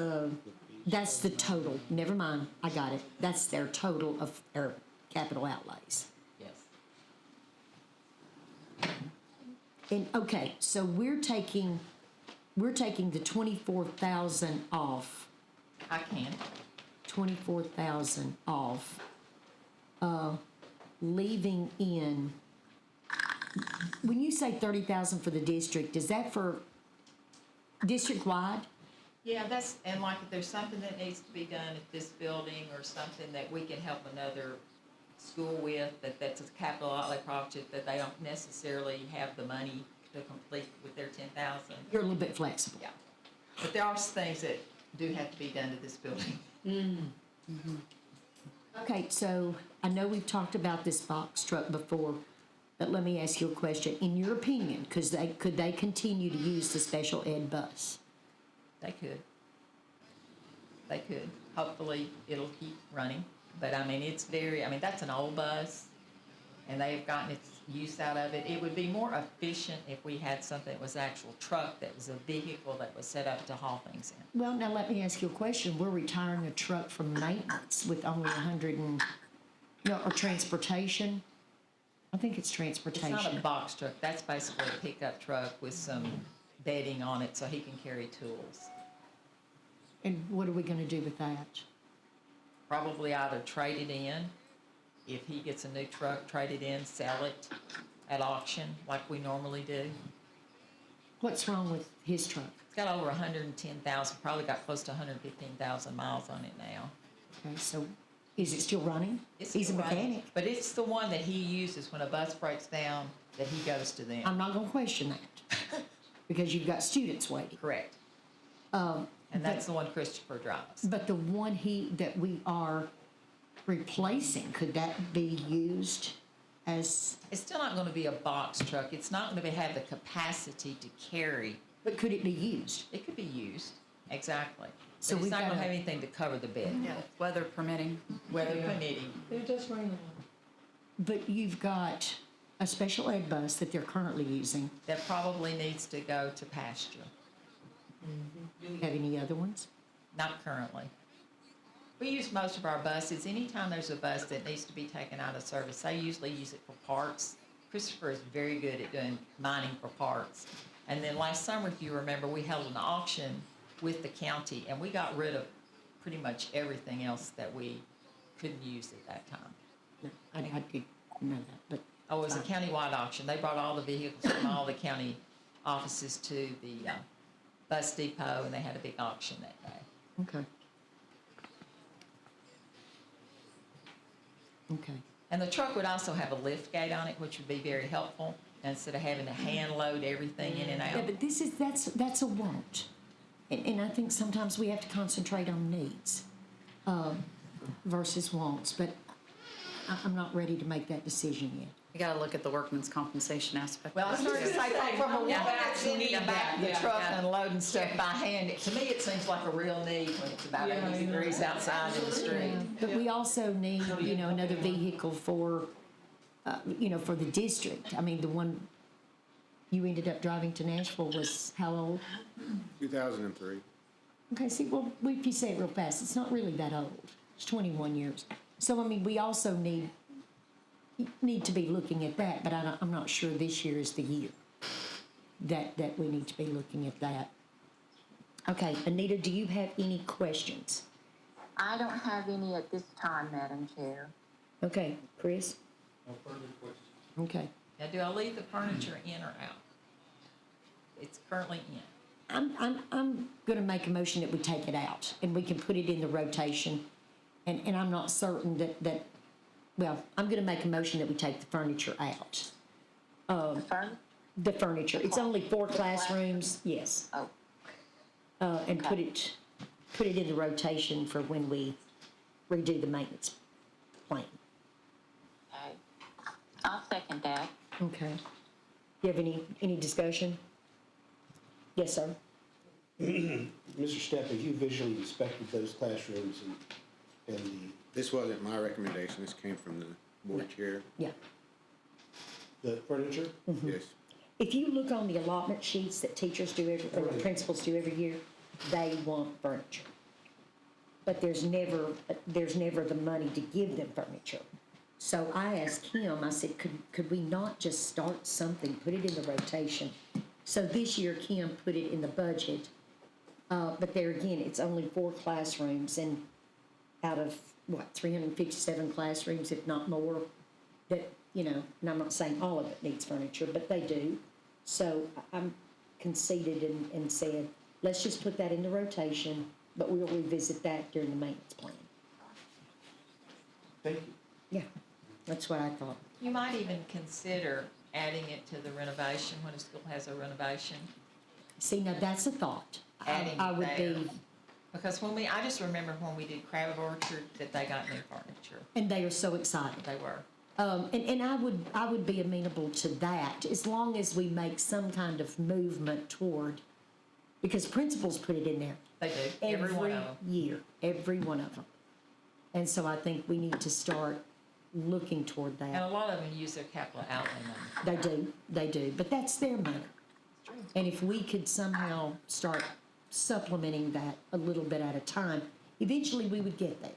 Speaker 1: that's the total. Never mind, I got it. That's their total of their capital outlays.
Speaker 5: Yes.
Speaker 1: And, okay, so we're taking the 24,000 off.
Speaker 5: I can.
Speaker 1: 24,000 off, leaving in, when you say 30,000 for the district, is that for district-wide?
Speaker 5: Yeah, and like if there's something that needs to be done at this building or something that we can help another school with, that's a capital outlay project that they don't necessarily have the money to complete with their 10,000.
Speaker 1: You're a little bit flexible.
Speaker 5: Yeah. But there are things that do have to be done to this building.
Speaker 1: Okay, so I know we've talked about this box truck before, but let me ask you a question. In your opinion, could they continue to use the special ed bus?
Speaker 5: They could. They could. Hopefully, it'll keep running. But I mean, that's an old bus, and they've gotten its use out of it. It would be more efficient if we had something that was an actual truck, that was a vehicle that was set up to haul things in.
Speaker 1: Well, now let me ask you a question. We're retiring a truck from maintenance with only 100 and, or transportation. I think it's
Speaker 5: It's
Speaker 1: transportation.
Speaker 5: not a box truck. That's basically a pickup truck with some bedding on it so he can carry tools.
Speaker 1: And what are we gonna do with that?
Speaker 5: Probably either trade it in, if he gets a new truck, trade it in, sell it at auction like we normally do.
Speaker 1: What's wrong with his truck?
Speaker 5: It's got over 110,000, probably got close to 115,000 miles on it now.
Speaker 1: Okay, so is it still running?
Speaker 5: It's
Speaker 1: He's a
Speaker 5: still running,
Speaker 1: mechanic.
Speaker 5: but it's the one that he uses when a bus breaks down, that he goes to them.
Speaker 1: I'm not gonna question that, because you've got students waiting.
Speaker 5: Correct. And that's the one Christopher drives.
Speaker 1: But the one that we are replacing, could that be used as,
Speaker 5: It's still not gonna be a box truck. It's not gonna have the capacity to carry.
Speaker 1: but could it be used?
Speaker 5: It could be used, exactly.
Speaker 1: So
Speaker 5: But it's
Speaker 1: we've
Speaker 5: not gonna
Speaker 1: gotta-
Speaker 5: have anything to cover the bed,
Speaker 8: Weather permitting.
Speaker 5: weather permitting.
Speaker 1: But you've got a special ed bus that they're currently using.
Speaker 5: That probably needs to go to pasture.
Speaker 1: Do we have any other ones?
Speaker 5: Not currently. We use most of our buses. Anytime there's a bus that needs to be taken out of service, they usually use it for parts. Christopher is very good at doing mining for parts. And then last summer, if you remember, we held an auction with the county, and we got rid of pretty much everything else that we couldn't use at that time.
Speaker 1: No, I did know that, but.
Speaker 5: Oh, it was a countywide auction. They brought all the vehicles from all the county offices to the bus depot, and they had a big auction that day.
Speaker 1: Okay. Okay.
Speaker 5: And the truck would also have a lift gate on it, which would be very helpful, instead of having to hand load everything in and
Speaker 1: Yeah,
Speaker 5: out.
Speaker 1: but that's a want. And I think sometimes we have to concentrate on needs versus wants, but I'm not ready to make that decision yet.
Speaker 8: You gotta look at the workman's compensation aspect.
Speaker 5: Well, I was going to say, from a woman that's needing to back the truck
Speaker 8: yeah.
Speaker 5: and loading stuff by hand, to me, it seems like a real need when it's about 80 degrees outside in the street.
Speaker 1: But we also need, another vehicle for, for the district. I mean, the one you ended up driving to Nashville was how old?
Speaker 7: 2003.
Speaker 1: Okay, see, well, if you say it real fast, it's not really that old. It's 21 years. So, I mean, we also need to be looking at that, but I'm not sure this year is the year that we need to be looking at that. Okay, Anita, do you have any questions?
Speaker 9: I don't have any at this time, Madam Chair.
Speaker 1: Okay, Chris?
Speaker 3: No further questions.
Speaker 1: Okay.
Speaker 5: Now, do I leave the furniture in or out? It's currently in.
Speaker 1: I'm gonna make a motion that we take it out, and we can put it in the rotation. And I'm not certain that, well, I'm gonna make a motion that we take the furniture out. The furniture, it's only 4 classrooms, yes.
Speaker 9: Oh,
Speaker 1: And put it in the rotation for when we redo the maintenance plan.
Speaker 9: okay. I'll second that.
Speaker 1: Okay. You have any discussion? Yes, sir.
Speaker 10: Mr. Steppe, you visually inspected those classrooms and
Speaker 7: This wasn't my recommendation, this came from the board chair.
Speaker 1: Yeah.
Speaker 10: the furniture?
Speaker 7: Yes.
Speaker 1: If you look on the allotment sheets that teachers do or the principals do every year, they want furniture. But there's never the money to give them furniture. So I asked him, I said, could we not just start something, put it in the rotation? So this year Kim put it in the budget, but there again, it's only 4 classrooms and out of, 357 classrooms, if not more, that, and I'm not saying all of it needs furniture, but they do. So I'm conceded and said, let's just put that in the rotation, but we'll revisit that during the maintenance plan.
Speaker 10: Thank you.
Speaker 1: Yeah, that's what I thought.
Speaker 5: You might even consider adding it to the renovation when a school has a renovation.
Speaker 1: See, now that's a thought.
Speaker 5: Adding
Speaker 1: I would
Speaker 5: there.
Speaker 1: be,
Speaker 5: Because I just remember when we did Crab Orchard that they got new furniture.
Speaker 1: and they are so excited.
Speaker 5: They were.
Speaker 1: And I would be amenable to that as long as we make some kind of movement toward, because principals put it in there
Speaker 5: They do. Every one of them.
Speaker 1: year, every one of them. And so I think we need to start looking toward
Speaker 5: And
Speaker 1: that.
Speaker 5: a lot of them use their capital outlay money.
Speaker 1: They do, but that's their money. And if we could somehow start supplementing that a little bit at a time, eventually we would get there.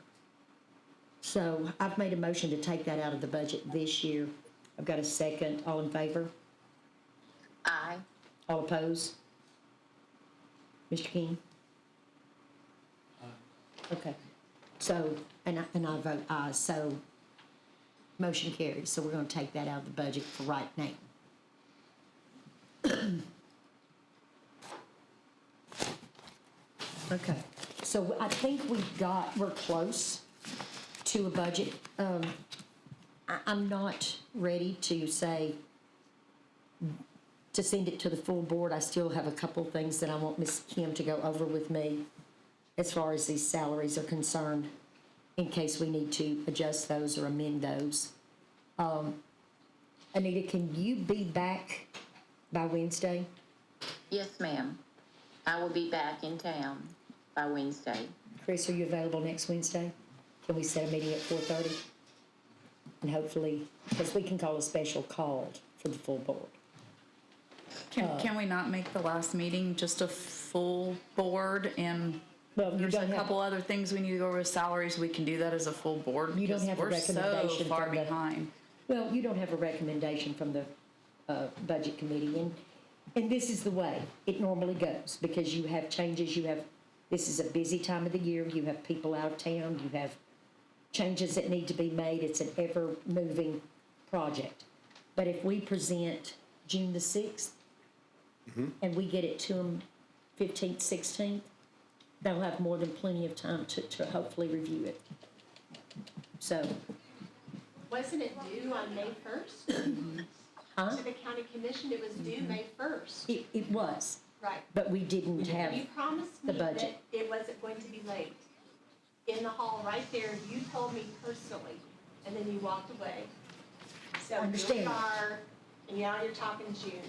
Speaker 1: So I've made a motion to take that out of the budget this year. I've got a second. All in favor?
Speaker 9: Aye.
Speaker 1: All opposed? Mr. King? Okay. So, and I vote aye, so motion carries. So we're gonna take that out of the budget for right now. Okay, so I think we're close to a budget. I'm not ready to say, to send it to the full board. I still have a couple things that I want Ms. Kim to go over with me as far as these salaries are concerned, in case we need to adjust those or amend those. Anita, can you be back by Wednesday?
Speaker 9: Yes, ma'am. I will be back in town by Wednesday.
Speaker 1: Chris, are you available next Wednesday? Can we set a meeting at 4:30? And hopefully, because we can call a special call for the full board.
Speaker 8: Can we not make the last meeting just a full board and
Speaker 1: Well, you
Speaker 8: there's a
Speaker 1: don't have,
Speaker 8: couple other things we need to go over with salaries, we can do that as a full board?
Speaker 1: You don't
Speaker 8: because
Speaker 1: have a
Speaker 8: we're so
Speaker 1: recommendation
Speaker 8: far
Speaker 1: from the-
Speaker 8: behind.
Speaker 1: well, you don't have a recommendation from the budget committee, and this is the way it normally goes, because you have changes, this is a busy time of the year, you have people out of town, you have changes that need to be made, it's an ever-moving project. But if we present June the 6th, and we get it to them 15th, 16th, they'll have more than plenty of time to hopefully review it. So,
Speaker 13: Wasn't it due on May 1st?
Speaker 1: huh?
Speaker 13: To the county commission, it was due May 1st.
Speaker 1: It was,
Speaker 13: Right.
Speaker 1: but we didn't have,
Speaker 13: You promised
Speaker 1: the
Speaker 13: me that
Speaker 1: budget.
Speaker 13: it wasn't going to be late. In the hall right there, you told me personally, and then you walked away. So
Speaker 1: Understand.
Speaker 13: your car, and now you're talking June.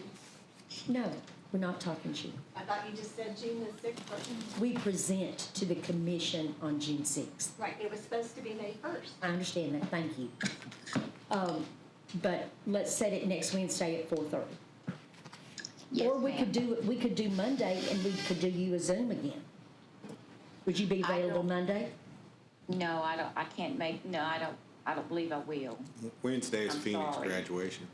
Speaker 1: no, we're not talking June.
Speaker 13: I thought you just said June the 6th.
Speaker 1: We present to the commission on June 6th.
Speaker 13: Right, it was supposed to be May 1st.
Speaker 1: I understand that, thank you. But let's set it next Wednesday at 4:30.
Speaker 9: Yes,
Speaker 1: Or we
Speaker 9: ma'am.
Speaker 1: could do Monday and we could do you a Zoom again. Would you be
Speaker 9: I
Speaker 1: available
Speaker 9: don't-
Speaker 1: Monday?
Speaker 9: No, I can't make, no, I don't believe I will.
Speaker 7: Wednesday is
Speaker 9: I'm
Speaker 7: Phoenix
Speaker 9: sorry.
Speaker 7: graduation.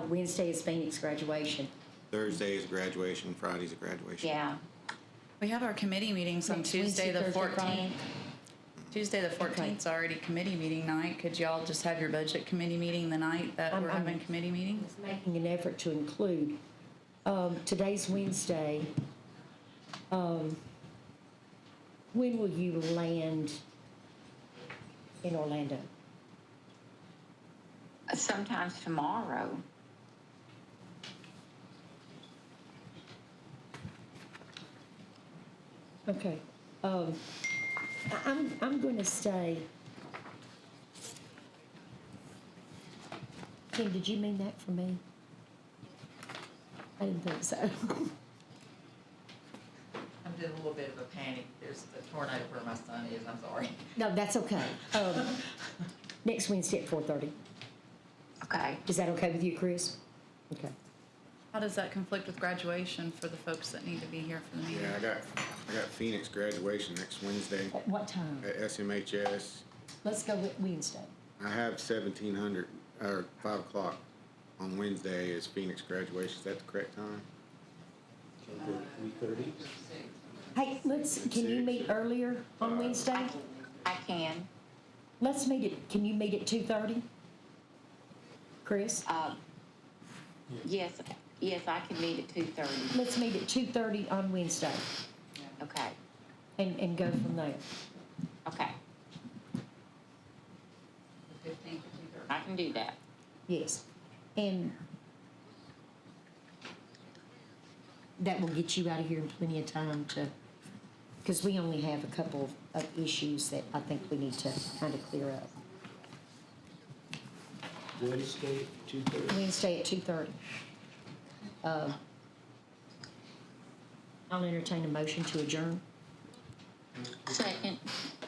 Speaker 1: Wednesday is Phoenix graduation.
Speaker 7: Thursday is graduation, Friday's a graduation.
Speaker 9: Yeah.
Speaker 8: We have our committee meetings on
Speaker 1: Next
Speaker 8: Tuesday,
Speaker 1: Wednesday,
Speaker 8: the
Speaker 1: Thursday, Friday.
Speaker 8: 14th. Tuesday, the 14th is already committee meeting night. Could y'all just have your budget committee meeting the night that we're
Speaker 1: I'm-
Speaker 8: having committee meetings?
Speaker 1: Making an effort to include. Today's Wednesday. When will you land in Orlando?
Speaker 9: Sometimes tomorrow.
Speaker 1: Okay. I'm going to say. Kim, did you mean that for me? I didn't think so.
Speaker 5: I'm doing a little bit of a panic. There's a tornado where my son is, I'm sorry.
Speaker 1: No, that's okay. Next Wednesday at 4:30.
Speaker 9: Okay.
Speaker 1: Is that okay with you, Chris? Okay.
Speaker 8: How does that conflict with graduation for the folks that need to be here for the meeting?
Speaker 7: Yeah, I got Phoenix graduation next Wednesday
Speaker 1: At what time?
Speaker 7: at SMHS.
Speaker 1: Let's go with Wednesday.
Speaker 7: I have 1700 or 5 o'clock on Wednesday is Phoenix graduation. Is that the correct time?
Speaker 10: Can we go 3:30?
Speaker 1: Hey, can you meet earlier on Wednesday?
Speaker 9: I can.
Speaker 1: Let's meet at, can you meet at 2:30? Chris?
Speaker 9: Yes, I can meet at 2:30.
Speaker 1: Let's meet at 2:30 on Wednesday
Speaker 9: Okay,
Speaker 1: and go from there.
Speaker 9: okay.
Speaker 5: The 15th or 2:30.
Speaker 9: I can do that.
Speaker 1: Yes. And that will get you out of here in plenty of time to, because we only have a couple of issues that I think we need to kind of clear up.
Speaker 10: Wednesday, 2:30?
Speaker 1: Wednesday at 2:30. I'll entertain a motion to adjourn.
Speaker 9: Second,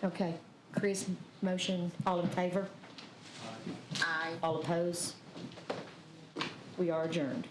Speaker 1: Okay. Chris, motion, all in favor?
Speaker 9: aye.
Speaker 1: All opposed? We are adjourned.